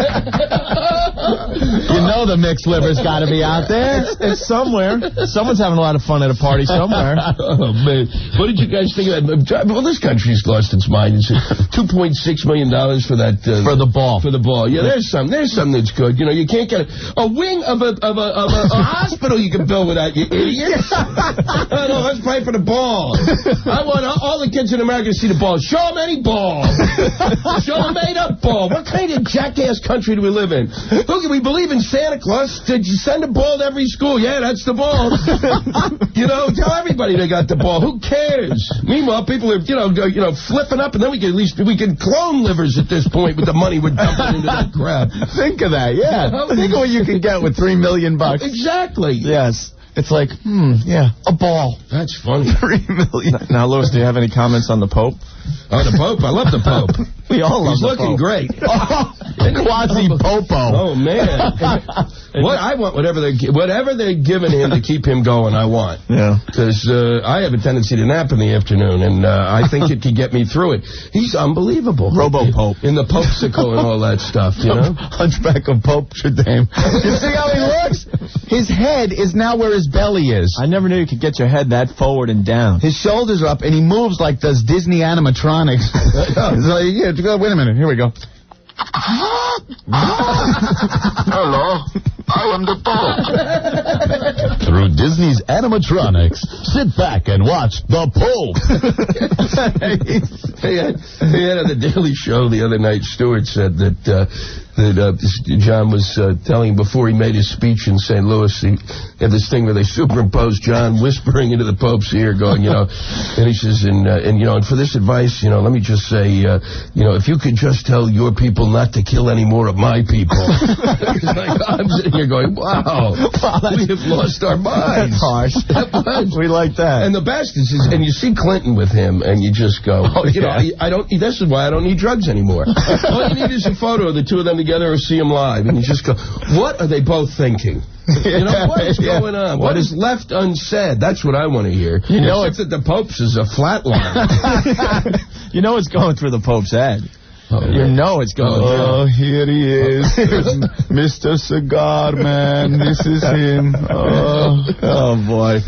You know the mixed liver's got to be out there. It's somewhere. Someone's having a lot of fun at a party somewhere. Oh, man. What did you guys think of that? Well, this country's lost its mind. It's $2.6 million for that. For the ball. For the ball. Yeah, there's something that's good. You know, you can't get a wing of a hospital you can build with that, you idiot. No, let's play for the ball. I want all the kids in America to see the ball. Show them any ball. Show them made-up ball. What kind of jackass country do we live in? Look, we believe in Santa Claus. Did you send a ball to every school? Yeah, that's the ball. You know, tell everybody they got the ball. Who cares? Meanwhile, people are, flipping up, and then we can clone livers at this point with the money we're dumping into that crap. Think of that, yeah. Think of what you can get with $3 million. Exactly. Yes. It's like, a ball. That's funny. $3 million. Now, Louis, do you have any comments on the Pope? Oh, the Pope? I love the Pope. We all love the Pope. He's looking great. Quasi-popo. Oh, man. I want whatever they're giving him to keep him going, I want. Yeah. Because I have a tendency to nap in the afternoon, and I think it could get me through it. He's unbelievable. Robo-Pope. In the Popesicle and all that stuff, you know? Hunchback of Pope Shadame. You see how he looks? His head is now where his belly is. I never knew you could get your head that forward and down. His shoulders are up, and he moves like those Disney animatronics. Wait a minute. Here we go. Hello, I am the Pope. Through Disney's animatronics, sit back and watch the Pope. He had on the Daily Show the other night, Stewart said that John was telling before he made his speech in St. Louis, he had this thing where they superimposed John whispering into the Pope's ear, going, and he says, and for this advice, let me just say, if you could just tell your people not to kill any more of my people. I'm sitting here going, wow, we have lost our minds. That's harsh. We like that. And the best is, and you see Clinton with him, and you just go, this is why I don't need drugs anymore. All you need is a photo of the two of them together or see them live, and you just go, what are they both thinking? What is going on? What is left unsaid? That's what I want to hear. Except that the Pope's is a flat line. It's going through the Pope's head. It's going through. Oh, here he is. Mr. Cigar Man. This is him. Oh, boy.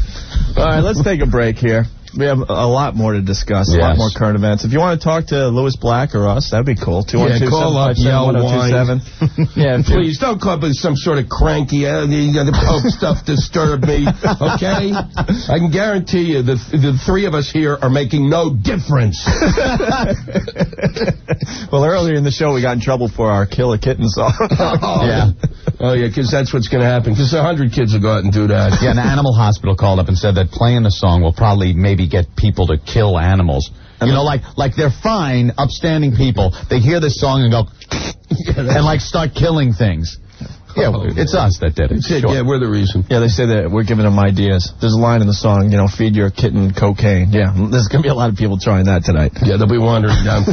All right, let's take a break here. We have a lot more to discuss, a lot more current events. If you want to talk to Louis Black or us, that'd be cool. 212 call up, yell, whine. Yeah, please don't come up with some sort of cranky, the Pope stuff disturbed me, okay? I can guarantee you the three of us here are making no difference. Well, earlier in the show, we got in trouble for our Kill a Kitten song. Oh, yeah, because that's what's going to happen. Because 100 kids will go out and do that. Yeah, an animal hospital called up and said that playing the song will probably maybe get people to kill animals. Like they're fine, upstanding people. They hear this song and go, and start killing things. Yeah, it's us that did it. Sure. Yeah, we're the reason. Yeah, they say that we're giving them ideas. There's a line in the song, feed your kitten cocaine. Yeah, there's going to be a lot of people trying that tonight. Yeah, they'll be wandering down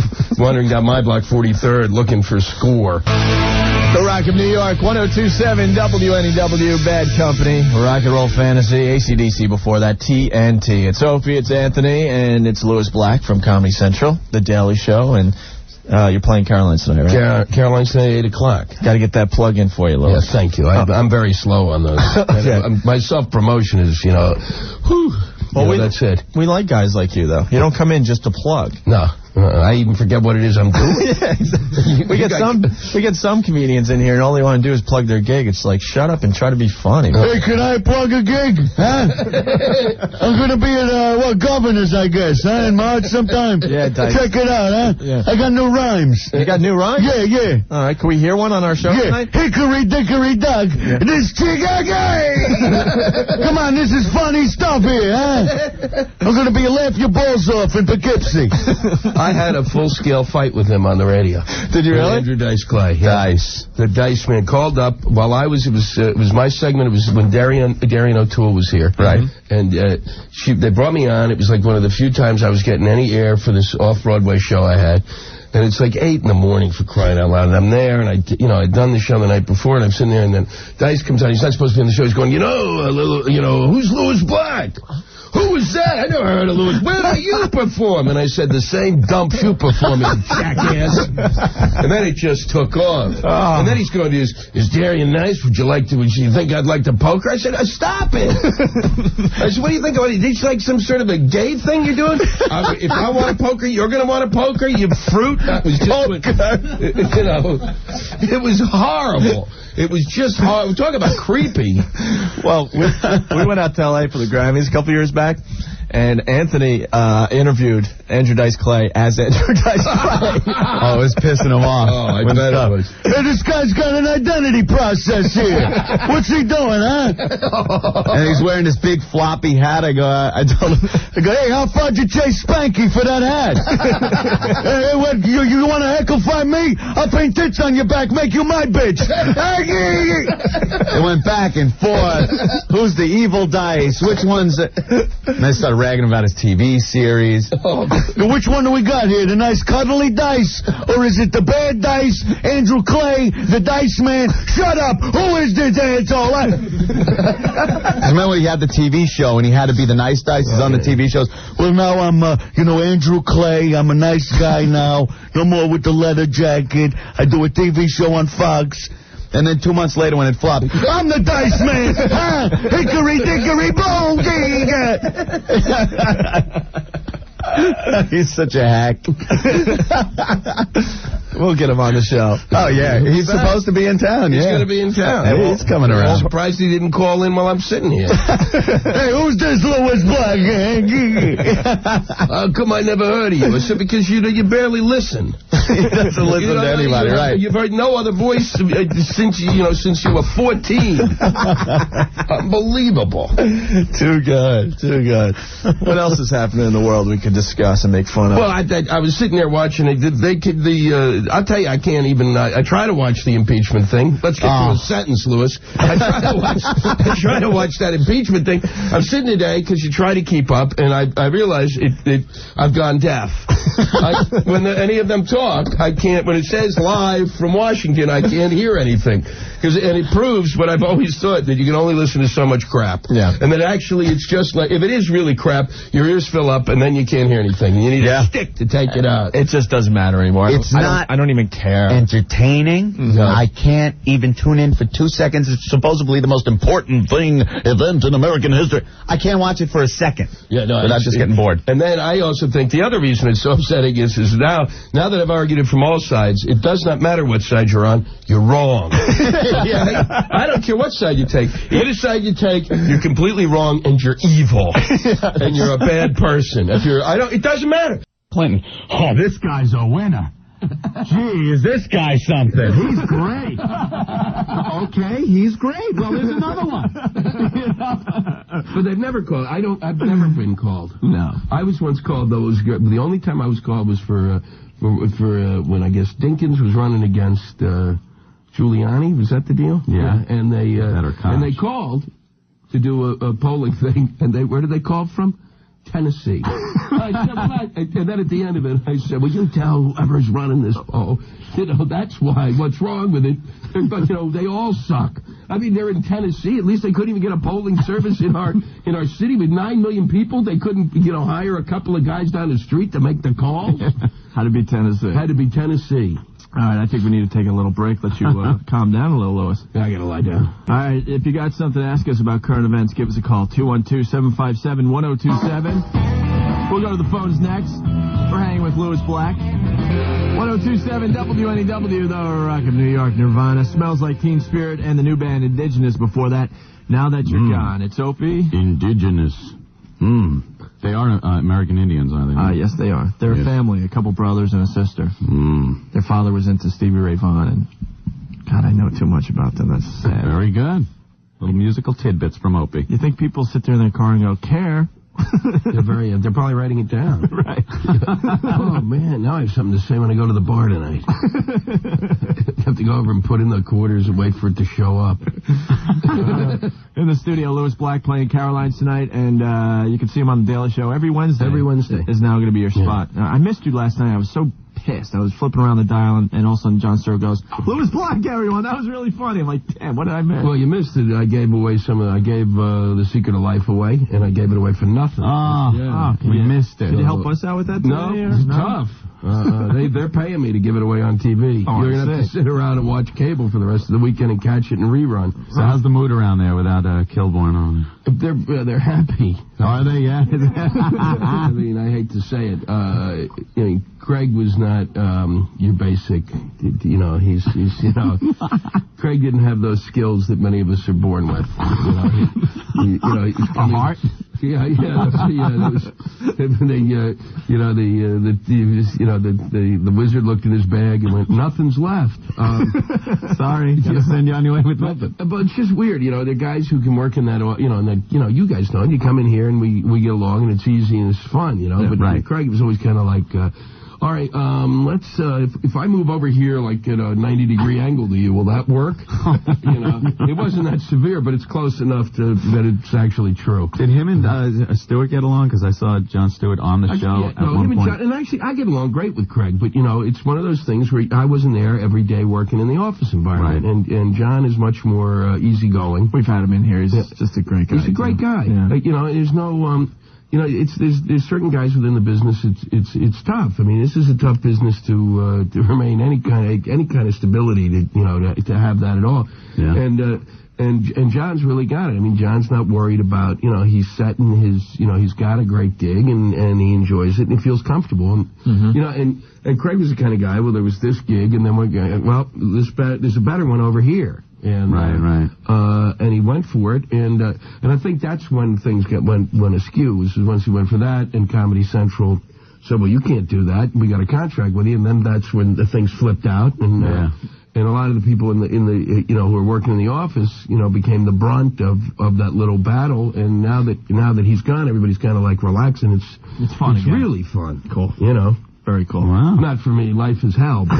my block 43rd looking for score. The Rock of New York, 102.7 WNEW, Bad Company, Rock and Roll Fantasy, AC/DC before that, TNT. It's Opie, it's Anthony, and it's Louis Black from Comedy Central, The Daily Show, and you're playing Caroline's tonight, right? Caroline's tonight, 8 o'clock. Got to get that plug in for you, Louis. Yeah, thank you. I'm very slow on those. My self-promotion is, whew. Well, that's it. We like guys like you, though. You don't come in just to plug. No. I even forget what it is I'm doing. Yeah, exactly. We get some comedians in here, and all they want to do is plug their gig. It's like, shut up and try to be funny. Hey, can I plug a gig? Huh? I'm going to be at, Governor's, I guess, huh? In March sometime. Yeah, check it out, huh? Yeah. I got new rhymes. You got new rhymes? Yeah. All right, can we hear one on our show tonight? Hickory dickory dock. Yeah. This chica gay. Come on, this is funny stuff here, huh? I'm going to be a laugh your balls off in Poughkeepsie. I had a full-scale fight with him on the radio. Did you really? Andrew Dice Clay. Yeah. Dice. The Dice man called up while it was my segment. It was when Darian O'Toole was here. Right. And they brought me on. It was like one of the few times I was getting any air for this off-Broadway show I had. And it's like 8 in the morning, for crying out loud. And I'm there, and I'd done the show the night before, and I'm sitting there, and then Dice comes on. He's not supposed to be on the show. He's going, who's Louis Black? Who was that? I never heard of Louis. Where do you perform? And I said, the same dump you perform, you jackass. And then it just took off. And then he's going, is Darian nice? Would you think I'd like to poke her? I said, stop it. I said, what do you think about it? Is this like some sort of a gay thing you're doing? If I want to poke her, you're going to want to poke her, you fruit? That was just, it was horrible. It was just hard. We're talking about creepy. Well, we went out to L.A. for the Grammys a couple years back, and Anthony interviewed Andrew Dice Clay as Andrew Dice Clay. Oh, it was pissing him off. Oh, I bet it was. Hey, this guy's got an identity process here. What's he doing, huh? And he's wearing this big floppy hat. I told him, hey, how far'd you chase Spanky for that hat? Hey, what, you want to heckle fight me? I'll paint tits on your back, make you my bitch. It went back and forth. Who's the evil Dice? Which one's... And they started ragging about his TV series. Which one do we got here? The nice cuddly Dice? Or is it the bad Dice? Andrew Clay, the Dice man? Shut up! Who is this asshole? Remember he had the TV show and he had to be the nice Dice? He's on the TV shows. Well, now I'm, Andrew Clay. I'm a nice guy now. No more with the leather jacket. I do a TV show on Fox. And then 2 months later when it flopped, I'm the Dice man! Huh? Hickory dickory bogey! He's such a hack. We'll get him on the show. Oh, yeah. He's supposed to be in town. He's going to be in town. Hey, he's coming around. I'm surprised he didn't call in while I'm sitting here. Hey, who's this Louis Black? How come I never heard of you? I said, because you barely listen. He doesn't listen to anybody, right? You've heard no other voice since you were 14. Unbelievable. Too good. What else is happening in the world we could discuss and make fun of? Well, I was sitting there watching it. I'll tell you, I can't even. I try to watch the impeachment thing. Let's get to a sentence, Louis. I try to watch that impeachment thing. I'm sitting today because you try to keep up, and I realize I've gone deaf. When any of them talk, I can't. When it says live from Washington, I can't hear anything. And it proves what I've always thought, that you can only listen to so much crap. Yeah. And that actually it's just like, if it is really crap, your ears fill up and then you can't hear anything. You need a stick to take it out. It just doesn't matter anymore. I don't even care. Entertaining. Mm-hmm. I can't even tune in for 2 seconds. It's supposedly the most important event in American history. I can't watch it for a second. Yeah, no, without just getting bored. And then I also think the other reason it's so upsetting is now that I've argued it from all sides, it does not matter what side you're on, you're wrong. I don't care what side you take. Either side you take, you're completely wrong and you're evil. And you're a bad person. It doesn't matter. Clinton. Oh, this guy's a winner. Gee, is this guy something? He's great. Okay, he's great. Well, there's another one. But they've never called. I've never been called. No. I was once called, though. The only time I was called was for when I guess Dinkins was running against Giuliani. Was that the deal? Yeah. And they called to do a polling thing. And where did they call from? Tennessee. I said, and then at the end of it, I said, will you tell whoever's running this poll, that's why, what's wrong with it? But, they all suck. I mean, they're in Tennessee. At least they couldn't even get a polling service in our city with 9 million people. They couldn't, hire a couple of guys down the street to make the calls. Had to be Tennessee. Had to be Tennessee. All right, I think we need to take a little break, let you calm down a little, Louis. Yeah, I got to lie down. All right, if you got something to ask us about current events, give us a call, 212-757-1027. We'll go to the phones next. We're hanging with Louis Black. 1027 WNEW, the Rock of New York, Nirvana. Smells Like Teen Spirit, and the new band Indigenous before that. Now That You're Gone. It's Opie. Indigenous. They are American Indians, are they? Yes, they are. They're a family, a couple brothers and a sister. Their father was into Stevie Ray Vaughan, and God, I know too much about them. That's sad. Very good. Little musical tidbits from Opie. You think people sit there in their car and go, care? They're probably writing it down. Right. Oh, man, now I have something to say when I go to the bar tonight. I have to go over and put in the quarters and wait for it to show up. In the studio, Louis Black playing Caroline's tonight, and you can see him on The Daily Show every Wednesday. Every Wednesday. Is now going to be your spot. I missed you last night. I was so pissed. I was flipping around the dial, and all of a sudden John Stewart goes, Louis Black, everyone. That was really funny. I'm like, damn, what did I miss? Well, you missed it. I gave away The Secret of Life away, and I gave it away for nothing. We missed it. Did you help us out with that today? No, it's tough. They're paying me to give it away on TV. You're going to have to sit around and watch cable for the rest of the weekend and catch it in rerun. So how's the mood around there without Kilborn on? They're happy. Are they? Yeah. I mean, I hate to say it. Craig was not your basic. He's Craig didn't have those skills that many of us are born with. A heart. Yeah. The wizard looked in his bag and went, nothing's left. Sorry, gotta send you on your way with nothing. But it's just weird, they're guys who can work in that, you guys know, you come in here and we get along and it's easy and it's fun, But right. Craig was always kind of like, all right, let's, if I move over here like at a 90-degree angle to you, will that work? It wasn't that severe, but it's close enough that it's actually true. Did him and Stewart get along? Because I saw John Stewart on the show at one point. And actually, I get along great with Craig, but, it's one of those things where I wasn't there every day working in the office environment. Right. And John is much more easygoing. We've had him in here. He's just a great guy. He's a great guy. Yeah. There's no... there's certain guys within the business. It's tough. I mean, this is a tough business to remain any kind of stability to have that at all. Yeah. And John's really got it. I mean, John's not worried about he's set in his he's got a great gig and he enjoys it and he feels comfortable. And and Craig was the kind of guy. Well, there was this gig and then there's a better one over here. And right. And he went for it, and I think that's when things went askew. Was once he went for that, and Comedy Central said, "Well, you can't do that. We got a contract with you." And then that's when the things flipped out, and a lot of the people in the who were working in the office, became the brunt of that little battle. And now that he's gone, everybody's kind of like relaxing. It's fun. It's really fun. Cool. Very cool. Wow. Not for me. Life is hell. But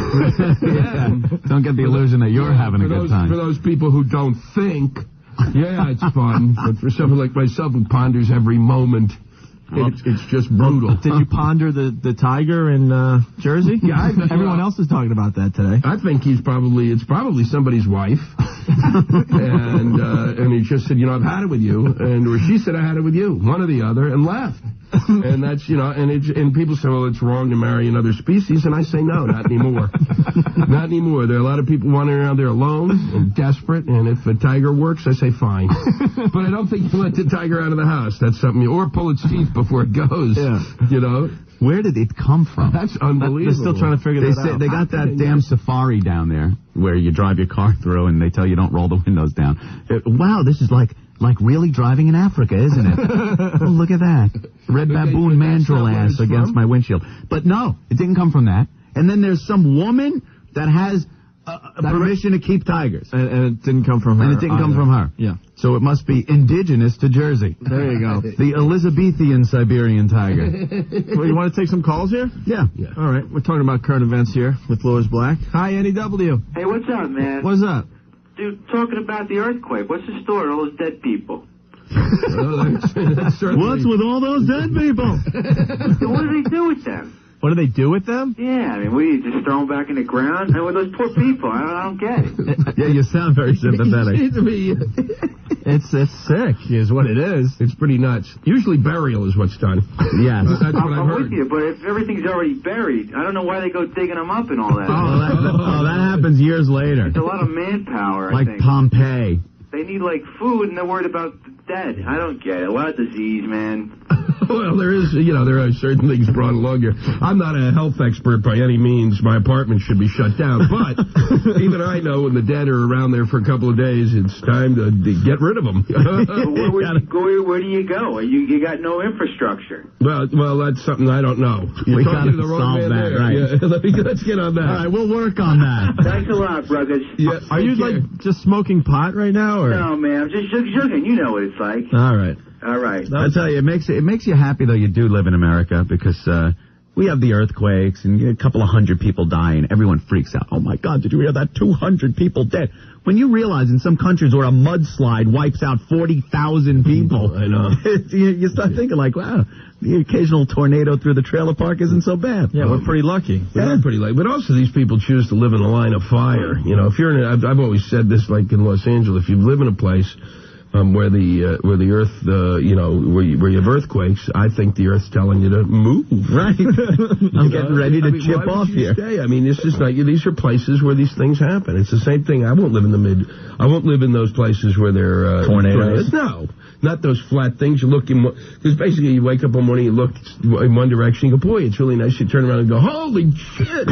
Don't get the illusion that you're having a good time. For those people who don't think, it's fun. But for someone like myself who ponders every moment, it's just brutal. Did you ponder the tiger in Jersey? Yeah, everyone else is talking about that today. I think it's probably somebody's wife, and he just said, I've had it with you, or she said I had it with you, one or the other, and left. And that's and people say, well, it's wrong to marry another species, and I say no, not anymore. Not anymore. There are a lot of people wandering around there alone and desperate, and if a tiger works, I say fine. But I don't think you let the tiger out of the house. That's something, or pull its teeth before it goes. Yeah. Where did it come from? That's unbelievable. They're still trying to figure that out. They got that damn safari down there where you drive your car through and they tell you don't roll the windows down. Wow, this is like really driving in Africa, isn't it? Oh, look at that. Red baboon mandrill ass against my windshield. But no, it didn't come from that. And then there's some woman that has permission to keep tigers. And it didn't come from her. And it didn't come from her. Yeah. So it must be indigenous to Jersey. There you go. The Elizabethan Siberian tiger. Well, you want to take some calls here? Yeah. All right. We're talking about current events here with Louis Black. Hi, NEW. Hey, what's up, man? What's up? Dude, talking about the earthquake. What's the story with all those dead people? What's with all those dead people? What do they do with them? What do they do with them? Yeah, I mean, we just throw them back in the ground. And with those poor people, I don't get it. Yeah, you sound very sympathetic. It's sick, is what it is. It's pretty nuts. Usually burial is what's done. Yes. That's what I've I'm heard. with you, but if everything's already buried, I don't know why they go digging them up and all that. That happens years later. It's a lot of manpower, like I think. Pompeii. They need, like, food, and they're worried about the dead. I don't get it. A lot of disease, man. Well, there are certain things brought along here. I'm not a health expert by any means. My apartment should be shut down. But even I know when the dead are around there for a couple of days, it's time to get rid of them. Where do you go? You got no infrastructure. Well, that's something I don't know. We got to solve that, right? Yeah, let's get on that. All right, we'll work on that. Thanks a lot, brothers. Yeah, Are you just smoking pot right now, or? No, man, I'm just joking. You know what it's like. All right. I tell you, it makes you happy though. You do live in America because we have the earthquakes and a couple of hundred people dying. Everyone freaks out. Oh my God, did you hear that? 200 people dead. When you realize in some countries where a mudslide wipes out 40,000 people, I know. You start thinking like, wow, the occasional tornado through the trailer park isn't so bad. Yeah, we're pretty lucky. We are pretty lucky. But also these people choose to live in the line of fire. You know, if you're I've always said this, like in Los Angeles, if you live in a place where the earth, where you have earthquakes, I think the earth's telling you to move. Right. I'm getting ready to chip off here. Stay? I mean, it's just like these are places where these things happen. It's the same thing. I won't live in those places where there are tornadoes. No. Not those flat things. You look in, because basically you wake up one morning, you look in one direction, you go, boy, it's really nice. You turn around and go, holy shit!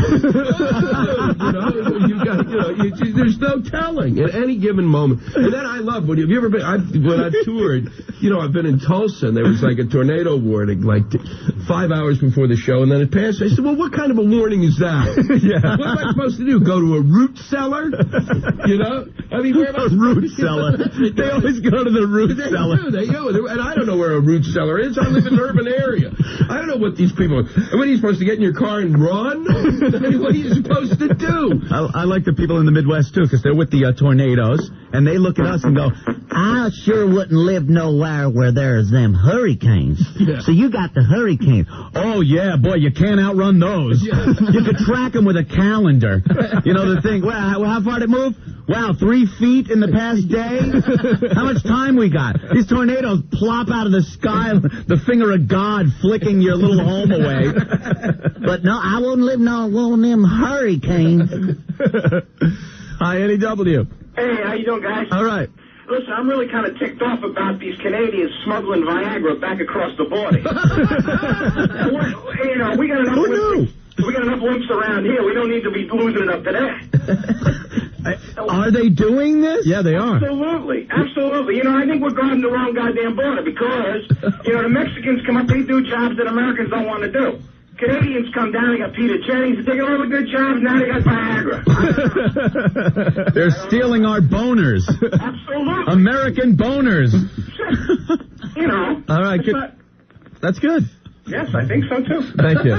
There's no telling at any given moment. And then I love, when you ever been, when I've toured, I've been in Tulsa and there was like a tornado warning, like 5 hours before the show, and then it passed. I said, well, what kind of a warning is that? Yeah. What am I supposed to do? Go to a root cellar? I mean, where am I? A root cellar. They always go to the root cellar. They do. And I don't know where a root cellar is. I live in an urban area. I don't know what these people are. What are you supposed to get in your car and run? I mean, what are you supposed to do? I like the people in the Midwest, too, because they're with the tornadoes, and they look at us and go, I sure wouldn't live nowhere where there's them hurricanes. Yeah. So you got the hurricane. Oh, yeah, boy, you can't outrun those. Yeah. You could track them with a calendar. The thing, well, how far did it move? Wow, 3 feet in the past day? How much time we got? These tornadoes plop out of the sky, the finger of God flicking your little home away. But no, I wouldn't live no one of them hurricanes. Hi, NEW. Hey, how you doing, guys? All right. Listen, I'm really kind of ticked off about these Canadians smuggling Viagra back across the border. We got enough. Who knew? We got enough wimps around here. We don't need to be losing it up to that. Are they doing this? Yeah, they are. Absolutely. I think we're guarding the wrong goddamn border because, the Mexicans come up, they do jobs that Americans don't want to do. Canadians come down, they got Peter Jennings, they got all the good jobs, now they got Viagra. They're stealing our boners. Absolutely. American boners. All right, that's good. Yes, I think so, too. Thank you.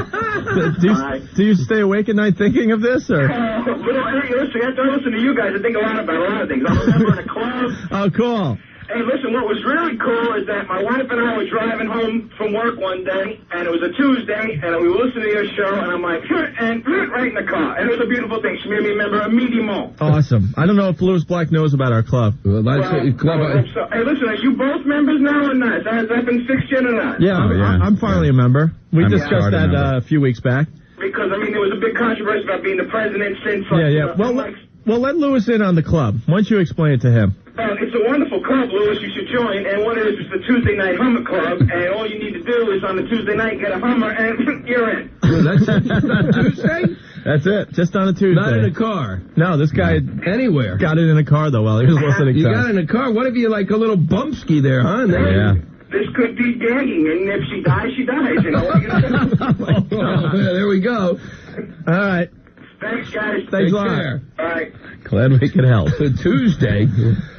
Do you stay awake at night thinking of this, or? Listen, after I listen to you guys, I think a lot about a lot of things. I'm a member of a club. Oh, cool. Hey, listen, what was really cool is that my wife and I were driving home from work one day, and it was a Tuesday, and we were listening to your show, and I'm like, and right in the car. And it was a beautiful thing. She made me a member immediately. Awesome. I don't know if Lewis Black knows about our club. Well, hey, listen, are you both members now or not? Has that been fixed yet or not? Yeah, I'm finally a member. We discussed that a few weeks back. Because, there was a big controversy about being the president since... Well, let Lewis in on the club. Why don't you explain it to him? It's a wonderful club, Lewis. You should join. And what it is the Tuesday Night Hummer Club. And all you need to do is on the Tuesday night get a Hummer, and you're in. That's not Tuesday? That's it. Just on a Tuesday. Not in a car. No, this guy anywhere got it in a car though while he was listening. You got it in a car. What if you like a little bumpski there, huh? This could be gagging, and if she dies, she dies. What are you gonna do? There we go. All right. Thanks, guys. Thanks a lot. All right. Glad we could help. Tuesday.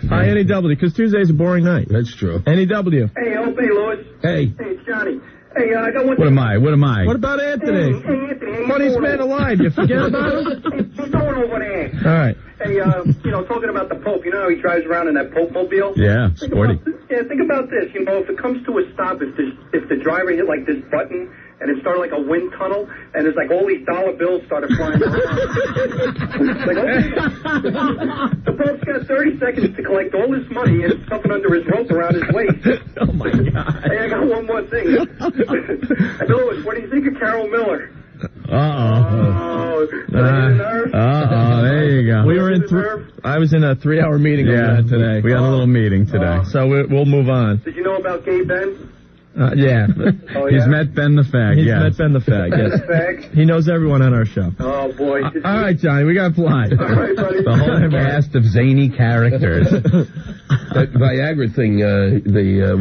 Hi, NEW, because Tuesday's a boring night. That's true. NEW. Hey, Opie, Lewis. Hey. Hey, it's Johnny. Hey, I got one. What am I? What about Anthony? Hey, Anthony. Funniest man alive. You forget about him? He's going over there. All right. Hey, talking about the Pope, how he drives around in that Pope mobile? Yeah, sporty. Think about this. If it comes to a stop, if the driver hit like this button and it started like a wind tunnel, and there's like all these dollar bills started flying around. The Pope's got 30 seconds to collect all this money and stuffing under his rope around his waist. Oh my God! Hey, I got one more thing. Lewis, what do you think of Carol Miller? There you go. We were in. I was in a 3-hour meeting today. We had a little meeting today. So we'll move on. Did you know about Gay Ben? Yeah. Oh, He's yeah? met Ben the Fag, He's yes. met Ben the Fag, yes. Fag? He knows everyone on our show. Oh, boy. All right, Johnny, we got to fly. All right, buddy. The whole cast of zany characters. That Viagra thing,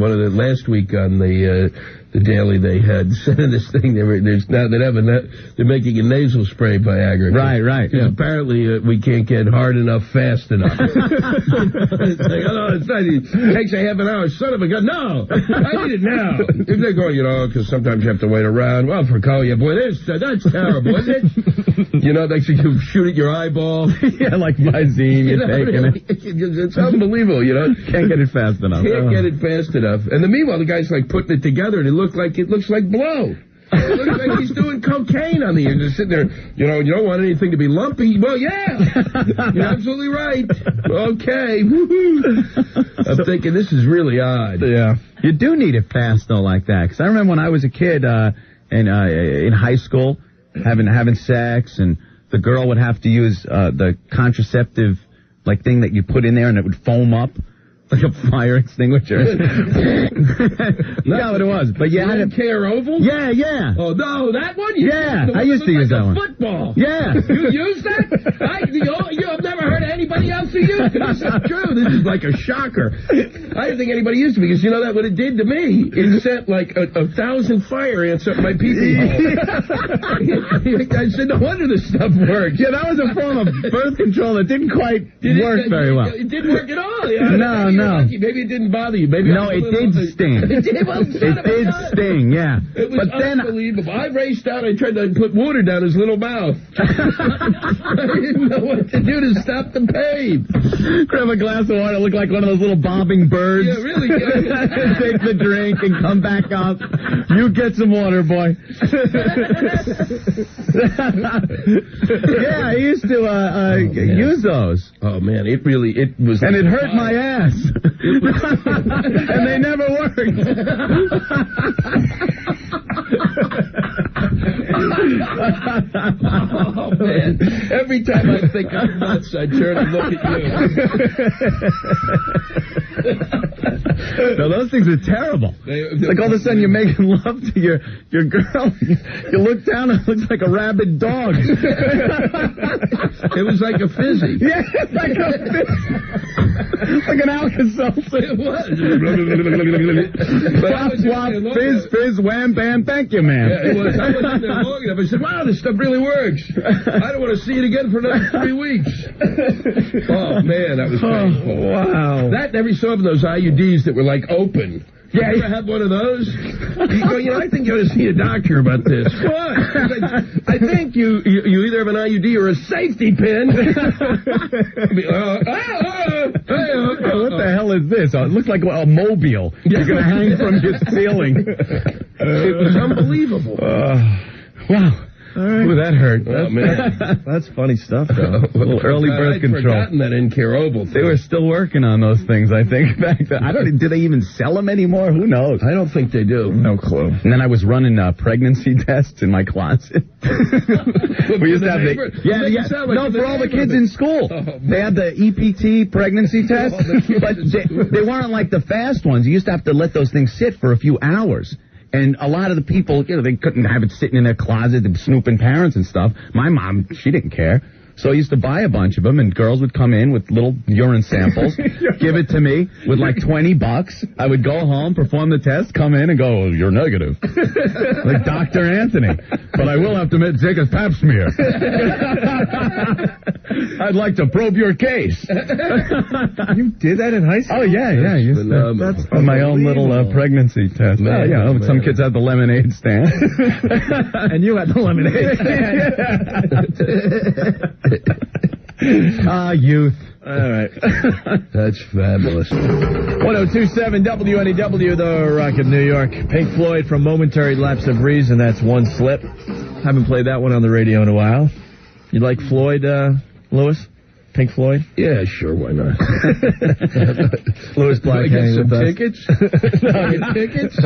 one of the last week on the Daily, they had said in this thing they're making a nasal spray Viagra. Right. Yeah. Apparently we can't get hard enough fast enough. It's like, it's not. It takes a half an hour. Son of a gun. No, I need it now. If they're going, because sometimes you have to wait around. Well, for yeah, boy, that's terrible, isn't it? They shoot at your eyeball. Yeah, like Visine, you're taking it. It's unbelievable, Can't get it fast enough. Can't get it fast enough. And meanwhile, the guy's like putting it together, and it looks like blow. It looks like he's doing cocaine on the end. Just sitting there, you don't want anything to be lumpy. Well, yeah, you're absolutely right. Okay. I'm thinking this is really odd. Yeah. You do need it fast, though, like that. Because I remember when I was a kid in high school, having sex, and the girl would have to use the contraceptive thing that you put in there, and it would foam up. Like a fire extinguisher. You know what it was. But you had a care oval? Yeah. Oh, no, that one? I used to use that one. Football. Yeah. You use that? I've never heard of anybody else who used it. This is true. This is like a shocker. I didn't think anybody used it because that what it did to me? It sent like 1,000 fire ants up my pee-pee hole. I said, no wonder this stuff works. Yeah, that was a form of birth control that didn't quite work very well. It didn't work at all. Yeah. No. Maybe it didn't bother you. Maybe it did sting. It did sting, yeah. It was unbelievable. I raced out. I tried to put water down his little mouth. I didn't know what to do to stop the pain. Grab a glass of water, look like one of those little bobbing birds. Yeah, really. Take the drink and come back up. You get some water, boy. Yeah, I used to use those. Oh, man, it was... And it hurt my ass. And they never worked. Oh, man. Every time I think I'm nuts, I turn and look at you. No, those things are terrible. Like all of a sudden you're making love to your girl. You look down and it looks like a rabid dog. It was like a fizzy. Yeah, it's like a fizzy. Like an Alka-Seltzer. It was. Swap, fizz, wham, bam, thank you, man. Yeah, it was. I wasn't in there long enough. I said, wow, this stuff really works. I don't want to see it again for another 3 weeks. Oh, man, that was painful. Wow. That, every so often, those IUDs that were, open. Yeah, you ever had one of those? You go, I think you ought to see a doctor about this. What? I think you either have an IUD or a safety pin. What the hell is this? It looks like a mobile. You're going to hang from your ceiling. It was unbelievable. Wow. All right. Ooh, that hurt. That's funny stuff, though. A little early birth control. I'd forgotten that in-care oval thing. They were still working on those things, I think, back then. Do they even sell them anymore? Who knows? I don't think they do. No clue. And then I was running pregnancy tests in my closet. We used to have for all the kids in school. They had the EPT pregnancy test, but they weren't like the fast ones. You used to have to let those things sit for a few hours. And a lot of the people, they couldn't have it sitting in their closet and snooping parents and stuff. My mom, she didn't care. So I used to buy a bunch of them, and girls would come in with little urine samples, give it to me with like $20. I would go home, perform the test, come in, and go, you're negative. Like Dr. Anthony. But I will have to take a pap smear. I'd like to probe your case. You did that in high school? Oh, yeah. That's my own little pregnancy test. Man, some kids had the lemonade stand. And you had the lemonade stand. Youth. All right. That's fabulous. 1027 WNEW, the Rock of New York. Pink Floyd from Momentary Lapse of Reason. That's One Slip. Haven't played that one on the radio in a while. You like Floyd, Lewis? Pink Floyd? Yeah, sure, why not? Lewis Black hanging with us. Tickets? Tickets?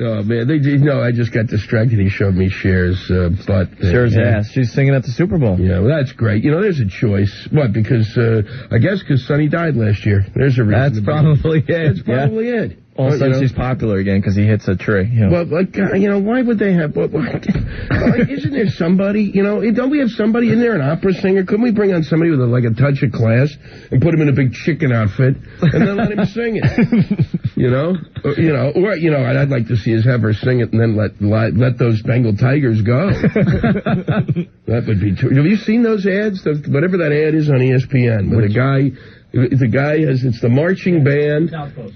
Oh, man. I just got distracted. He showed me Cher's butt. Cher's ass. She's singing at the Super Bowl. Yeah, well, that's great. There's a choice. What? Because, I guess because Sonny died last year. There's a reason. That's probably it. That's probably it. All of a sudden she's popular again because he hits a tree. Well, like, why would they have... isn't there somebody, don't we have somebody in there, an opera singer? Couldn't we bring on somebody with a touch of class and put him in a big chicken outfit and then let him sing it? Or I'd like to see have her sing it and then let those Bengal Tigers go. That would be true. Have you seen those ads? Whatever that ad is on ESPN, where the guy has, it's the marching band. Outpost.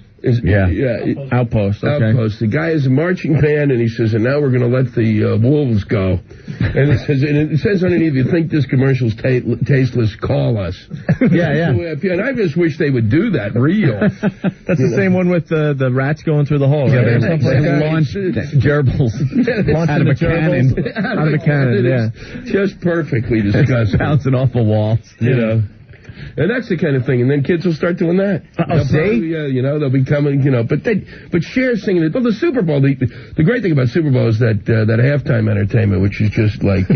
Outpost. Okay. Outpost. The guy is a marching band, and he says, and now we're going to let the wolves go. And it says underneath, if you think this commercial's tasteless, call us. Yeah. And I just wish they would do that real. That's the same one with the rats going through the hole, right? Yeah, they launched gerbils out of a cannon. Out of a cannon, yeah. Just perfectly disgusting. Bouncing off the walls. And that's the kind of thing, and then kids will start doing that. They'll be coming, but Cher singing it. Well, the Super Bowl, the great thing about Super Bowl is that halftime entertainment, which is just like,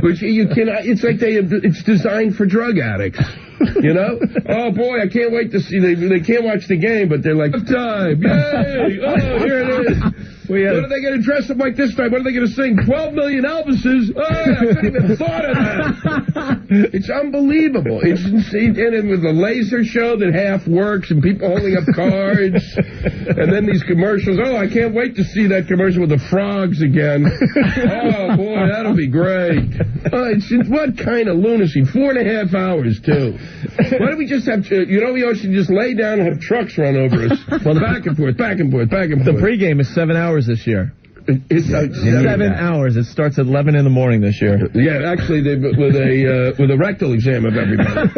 which you cannot, it's like it's designed for drug addicts. Oh boy, I can't wait to see, they can't watch the game, but they're like, time, yay, oh, here it is. What are they going to dress up like this time? What are they going to sing? 12 million Elvises? Oh, I couldn't even thought of that. It's unbelievable. It's insane. And with the laser show that half works and people holding up cards. And then these commercials. Oh, I can't wait to see that commercial with the frogs again. Oh, boy, that'll be great. What kind of lunacy? 4.5 hours, too. Why don't we just have to, we should just lay down and have trucks run over us. Well, back and forth, back and forth, back and forth. The pregame is 7 hours this year. It's 7 hours. It starts at 11 in the morning this year. Yeah, actually, with a rectal exam of everybody.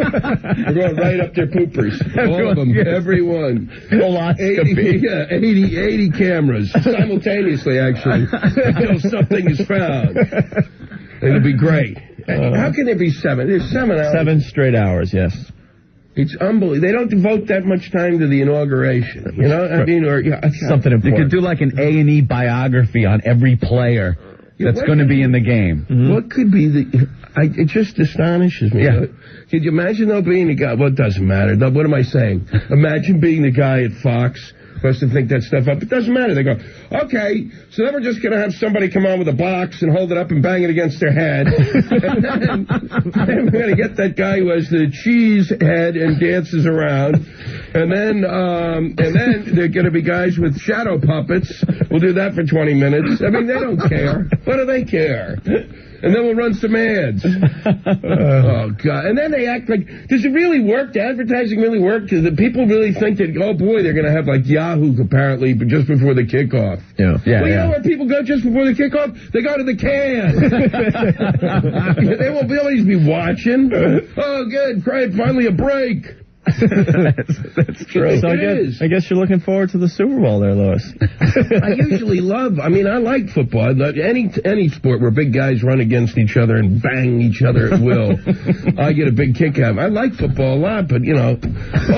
We're going right up their poopers. All of them. Yes. Everyone. Coloscopy. 80 cameras simultaneously, actually, until something is found. It'll be great. How can there be 7? There's 7 hours. 7 straight hours, yes. It's unbelievable. They don't devote that much time to the inauguration. Or something important. You could do like an A&E biography on every player that's going to be in the game. Mm-hmm. What could be it just astonishes me. Yeah. Could you imagine, though, being the guy? Well, it doesn't matter. What am I saying? Imagine being the guy at Fox. Supposed to think that stuff up. It doesn't matter. They go, okay, so then we're just going to have somebody come on with a box and hold it up and bang it against their head. and then we're going to get that guy who has the cheese head and dances around. And then there are going to be guys with shadow puppets. We'll do that for 20 minutes. I mean, they don't care. What do they care? And then we'll run some ads. Oh, God. And then they act like, does it really work? Does advertising really work? Does the people really think that, oh, boy, they're going to have, like, Yahoo, apparently, but just before the kickoff? Yeah. Well, you know where people go just before the kickoff? They go to the can. They won't be watching. Oh, good. Great. Finally a break. That's true. So I guess you're looking forward to the Super Bowl there, Louis. I usually I like football. I love any sport where big guys run against each other and bang each other at will. I get a big kick out of it. I like football a lot, but, oh,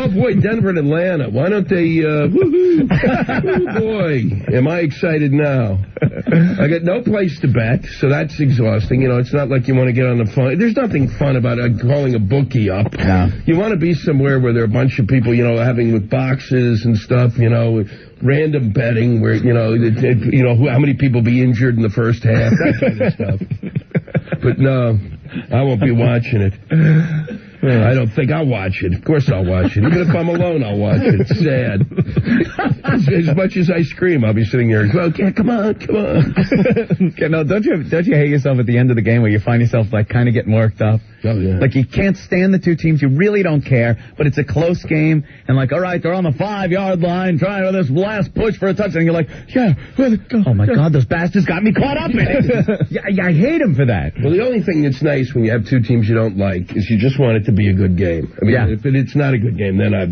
boy, Denver and Atlanta. Why don't they, woohoo. Oh, boy, am I excited now. I got no place to bet, so that's exhausting. It's not like you want to get on the phone. There's nothing fun about calling a bookie up. No. You want to be somewhere where there are a bunch of people, having with boxes and stuff, random betting where, how many people be injured in the first half, that kind of stuff. But no, I won't be watching it. I don't think I'll watch it. Of course I'll watch it. Even if I'm alone, I'll watch it. It's sad. As much as I scream, I'll be sitting there and go, okay, come on. Okay, no, don't you hate yourself at the end of the game where you find yourself, like, kind of getting worked up? Oh, yeah. Like, you can't stand the two teams. You really don't care, but it's a close game, and, like, all right, they're on the 5-yard line trying to this last push for a touchdown. And you're like, yeah, oh, my God, those bastards got me caught up in it. I hate them for that. Well, the only thing that's nice when you have two teams you don't like is you just want it to be a good game. I mean, if it's not a good game, then I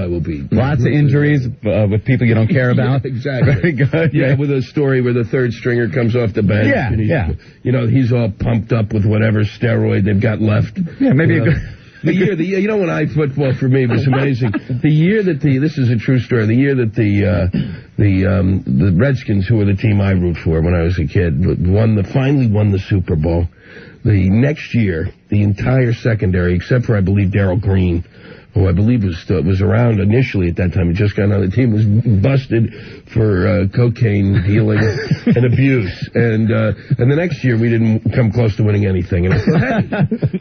will be. Lots of injuries with people you don't care about. Yeah, exactly. Very good. Yeah, with a story where the third stringer comes off the bench. Yeah, and he's all pumped up with whatever steroid they've got left. Yeah, maybe a good... when football for me was amazing. The year that this is a true story. The year that the Redskins, who were the team I root for when I was a kid, finally won the Super Bowl. The next year, the entire secondary, except for I believe Darryl Green, who I believe was around initially at that time, had just gotten on the team, was busted for cocaine dealing and abuse. And the next year, we didn't come close to winning anything. And I thought, hey,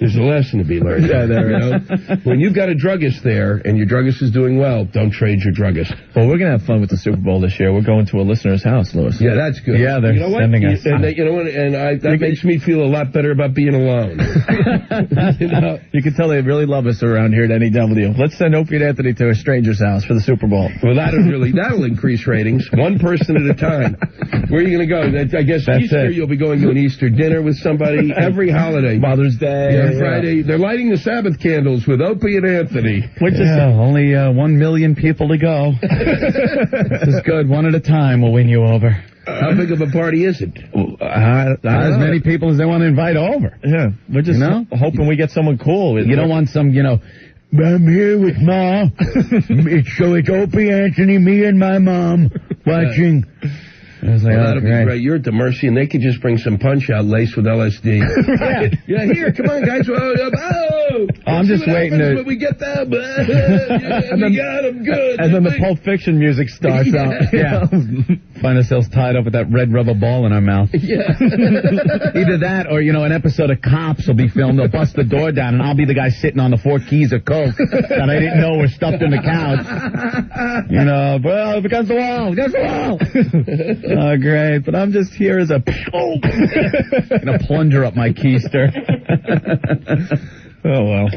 there's a lesson to be learned. Yeah, there is. When you've got a druggist there, and your druggist is doing well, don't trade your druggist. Well, we're going to have fun with the Super Bowl this year. We're going to a listener's house, Louis. Yeah, that's good. Yeah, they're sending us. And that makes me feel a lot better about being alone. You can tell they really love us around here at NEW. Let's send Opie and Anthony to a stranger's house for the Super Bowl. Well, that'll increase ratings. One person at a time. Where are you going to go? I guess That's Easter it. you'll be going to an Easter dinner with somebody. Every holiday. Mother's Day. Yeah, Friday. They're lighting the Sabbath candles with Opie and Anthony. Only 1 million people to go. This is good. One at a time will win you over. How big of a party is it? Not as many people as they want to invite over. Yeah, we're just hoping we get someone cool. You don't want some, I'm here with Ma. It's Opie, Anthony, me, and my mom watching. That'll be great. You're at the mercy, and they could just bring some punch-out laced with LSD. Yeah, here, come on, guys. I'm just waiting when we get them. We got them good. And then the Pulp Fiction music starts out. Yeah. Find ourselves tied up with that red rubber ball in our mouth. Yeah. Either that or, an episode of Cops will be filmed. They'll bust the door down, and I'll be the guy sitting on the 4 keys of coke that I didn't know were stuffed in the couch. Well, against the wall, against the wall. Oh, great. But I'm just here as a plunger up my keister. Oh, well.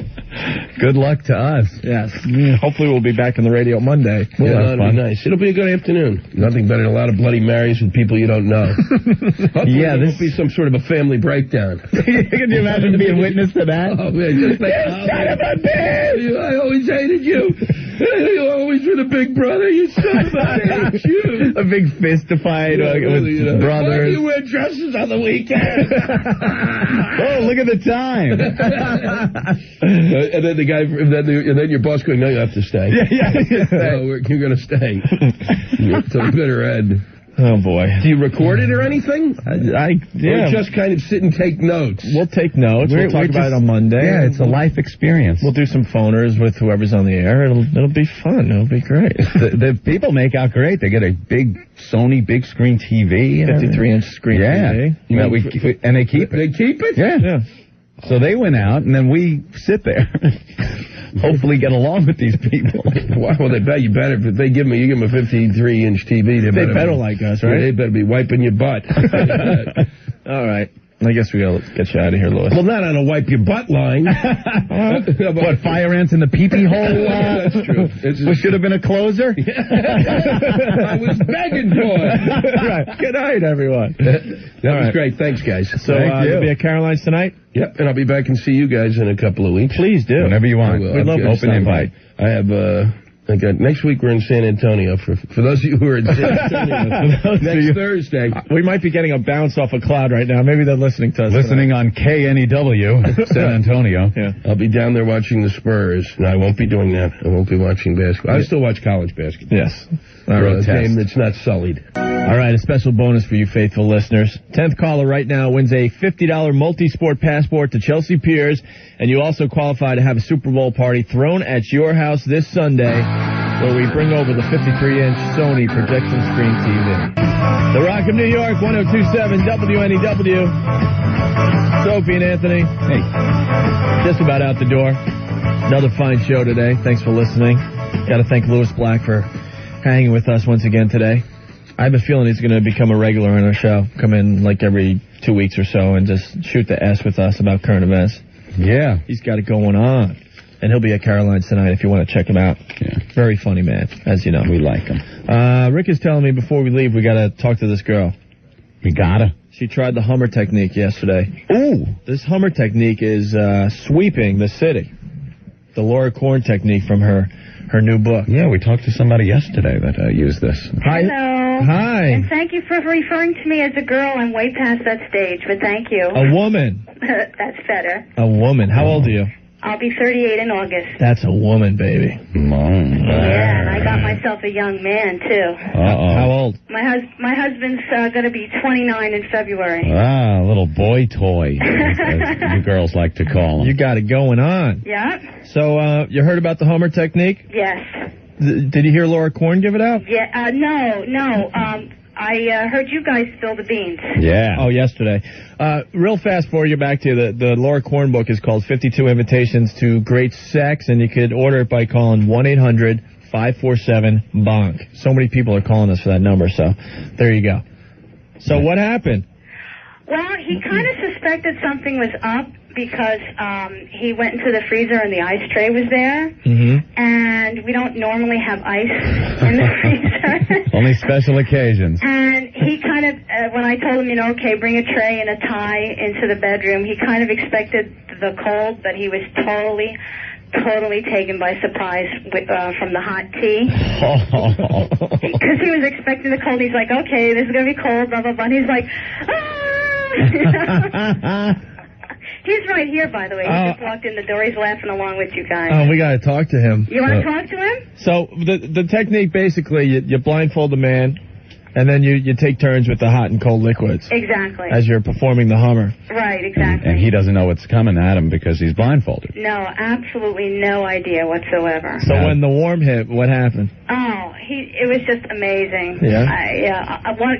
Good luck to us. Yes. Hopefully we'll be back on the radio Monday. That'll be nice. It'll be a good afternoon. Nothing better than a lot of Bloody Marys with people you don't know. Hopefully there won't be some sort of a family breakdown. Can you imagine being witness to that? Oh, man, just like, son of a bitch! I always hated you. You always were the big brother. You son of a bitch. You. A big fist fight with brothers. Why do you wear dresses on the weekend? Oh, look at the time. And then the guy, and then your boss going, no, you have to stay. Yeah. No, you're going to stay. Till the bitter end. Oh, boy. Do you record it or anything? Yeah. Or just kind of sit and take notes? We'll take notes. We'll talk about it on Monday. Yeah, it's a life experience. We'll do some phoners with whoever's on the air. It'll be fun. It'll be great. The people make out great. They get a big Sony big screen TV. 53-inch screen TV. And they keep it. They keep it? Yeah. So they went out, and then we sit there. Hopefully get along with these people. Well, they bet you better. If you give them a 53-inch TV, they better like us, right? Yeah, they better be wiping your butt. All right. I guess we gotta get you out of here, Louis. Well, not on a wipe your butt line. What, fire ants in the pee-pee hole? That's true. Which should have been a closer? I was begging for it. Right. Good night, everyone. That was great. Thanks, guys. So, you'll be at Caroline's tonight? Yep, and I'll be back and see you guys in a couple of weeks. Please do. Whenever you want. We'd love open invite. I have, next week we're in San Antonio. For those of you who are in San Antonio, next Thursday. We might be getting a bounce off a cloud right now. Maybe they're listening to us. Listening on KNEW, San Antonio. Yeah. I'll be down there watching the Spurs. No, I won't be doing that. I won't be watching basketball. I still watch college basketball. Yes. For a game that's not sullied. All right, a special bonus for you faithful listeners. 10th caller right now wins a $50 multi-sport passport to Chelsea Piers, and you also qualify to have a Super Bowl party thrown at your house this Sunday, where we bring over the 53-inch Sony projection screen TV. The Rock of New York, 102.7 WNEW. Opie and Anthony. Hey. Just about out the door. Another fine show today. Thanks for listening. Got to thank Louis Black for hanging with us once again today. I have a feeling he's going to become a regular on our show. Come in like every 2 weeks or so and just shoot the S with us about current events. Yeah. He's got it going on. And he'll be at Caroline's tonight if you want to check him out. Yeah. Very funny man, as you know. We like him. Rick is telling me before we leave we got to talk to this girl. We gotta. She tried the Hummer technique yesterday. Ooh. This Hummer technique is sweeping the city. The Laura Korn technique from her new book. Yeah, we talked to somebody yesterday that used this. Hi. Hello. Hi. And thank you for referring to me as a girl. I'm way past that stage, but thank you. A woman. That's better. A woman. How old are you? I'll be 38 in August. That's a woman, baby. Yeah, and I got myself a young man, too. How old? My husband's going to be 29 in February. Ah, a little boy toy, as you girls like to call him. You got it going on. Yeah? So, you heard about the Hummer technique? Yes. Did you hear Laura Korn give it out? Yeah, no. I heard you guys spill the beans. Yeah. Oh, yesterday. Real fast for you back to the Laura Korn book is called 52 Invitations to Great Sex, and you could order it by calling 1-800-547-BONK. So many people are calling us for that number, so there you go. So what happened? Well, he kind of suspected something was up because he went into the freezer and the ice tray was there. Mm-hmm. And we don't normally have ice in the freezer. Only special occasions. And he kind of, when I told him, okay, bring a tray and a tie into the bedroom, he kind of expected the cold, but he was totally taken by surprise from the hot tea. Because he was expecting the cold. He's like, okay, this is going to be cold, blah, blah, blah. And he's like, ah! He's right here, by the way. He just walked in the door. He's laughing along with you guys. Oh, we got to talk to him. You want to talk to him? So the technique, basically, you blindfold the man, and then you take turns with the hot and cold liquids. Exactly. As you're performing the Hummer. Right, exactly. And he doesn't know what's coming at him because he's blindfolded. No, absolutely no idea whatsoever. So when the warm hit, what happened? Oh, it was just amazing. Yeah?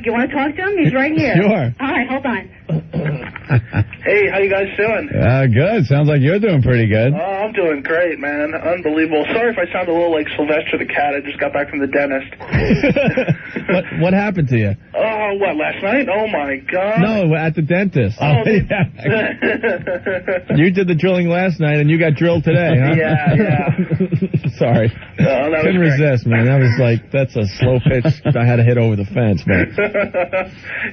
You want to talk to him? He's right here. Sure. All right, hold on. Hey, how you guys doing? Good. Sounds like you're doing pretty good. Oh, I'm doing great, man. Unbelievable. Sorry if I sound a little like Sylvester the Cat. I just got back from the dentist. What happened to you? Oh, what, last night? Oh, my God. No, at the dentist. Oh, You did the drilling last night, and you got drilled today, huh? Yeah. Sorry. That Couldn't resist, man. That was like, that's a slow pitch I had to hit over the fence, man.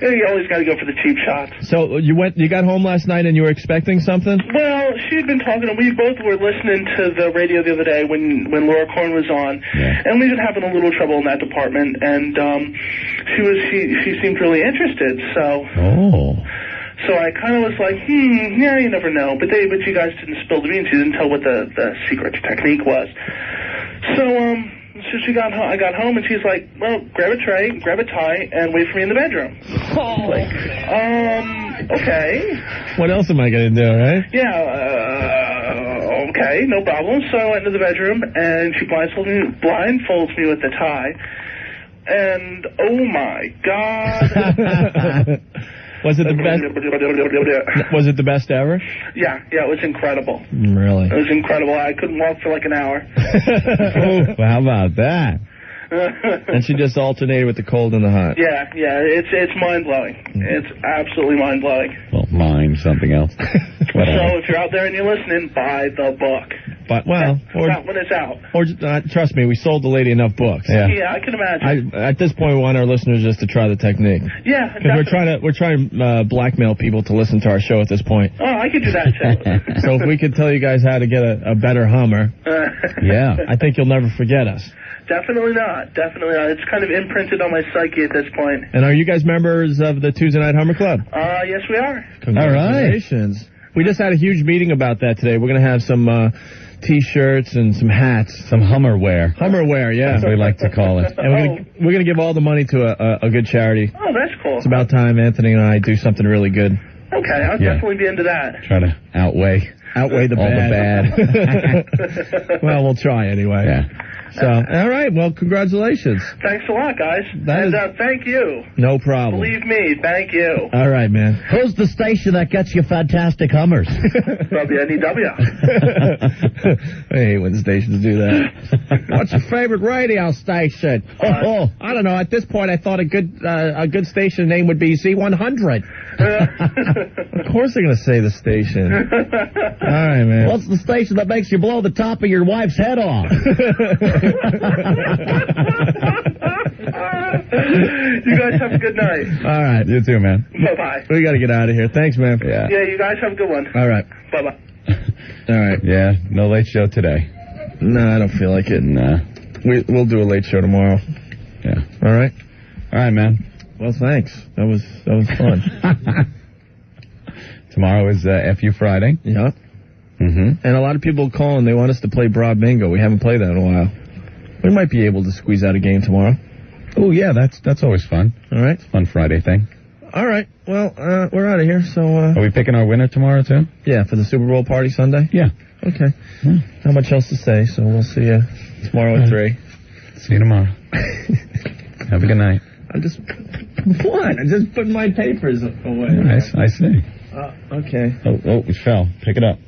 You always got to go for the cheap shots. So you got home last night and you were expecting something? Well, she had been talking, and we both were listening to the radio the other day when Laura Korn was on, and we've been having a little trouble in that department, and she seemed really interested, so... Oh. So I kind of was like, yeah, you never know. But you guys didn't spill the beans. You didn't tell what the secret technique was. So she got home. I got home, and she's like, well, grab a tray, grab a tie, and wait for me in the bedroom. Like, okay. What else am I going to do, right? Yeah, okay, no problem. So I went into the bedroom, and she blindfolds me with the tie. And, oh, my God. Was it the best? Was it the best ever? Yeah, it was incredible. Really? It was incredible. I couldn't walk for like an hour. Well, how about that? And she just alternated with the cold and the hot. Yeah, it's mind-blowing. It's absolutely mind-blowing. Well, mind something else. So if you're out there and you're listening, buy the book. But when it's out. Or trust me, we sold the lady enough books. Yeah, I can imagine. At this point, we want our listeners just to try the technique. Yeah, because we're trying to blackmail people to listen to our show at this point. Oh, I could do that too. So if we could tell you guys how to get a better Hummer, I think you'll never forget us. Definitely not. It's kind of imprinted on my psyche at this point. And are you guys members of the Tuesday Night Hummer Club? Yes, we are. Congratulations. All right. We just had a huge meeting about that today. We're going to have some T-shirts and some hats. Some Hummerware. Hummerware, yeah. As we like to call it. And we're going to give all the money to a good charity. Oh, that's cool. It's about time Anthony and I do something really good. Okay, I'll definitely be into that. Try to outweigh the bad. Well, we'll try anyway. Yeah. So, all right. Well, congratulations. Thank a lot, guys. Thank you. No problem. Believe me, thank you. All right, man. Who's the station that gets you fantastic Hummers? WNEW. I hate when stations do that. What's your favorite radio station? I don't know. At this point, I thought a good station name would be Z100. Of course they're going to say the station. All right, man. What's the station that makes you blow the top of your wife's head off? You guys have a good night. All right. You too, man. Bye-bye. We got to get out of here. Thanks, man. Yeah, you guys have a good one. All right. Bye-bye. All right. Yeah, no late show today. No, I don't feel like it. Nah. We'll do a late show tomorrow. Yeah. All right? All right, man. Well, thanks. That was fun. Tomorrow is FU Friday. Yeah. And a lot of people call and they want us to play Broad Bingo. We haven't played that in a while. We might be able to squeeze out a game tomorrow. Oh, yeah, that's always fun. All right. Fun Friday thing. All right. Well, we're out of here, so... Are we picking our winner tomorrow, too? Yeah, for the Super Bowl party Sunday? Yeah. Okay. Not much else to say, so we'll see you tomorrow at 3. See you tomorrow. Have a good night. I just put my papers away. I see. Okay. Oh, it fell. Pick it up.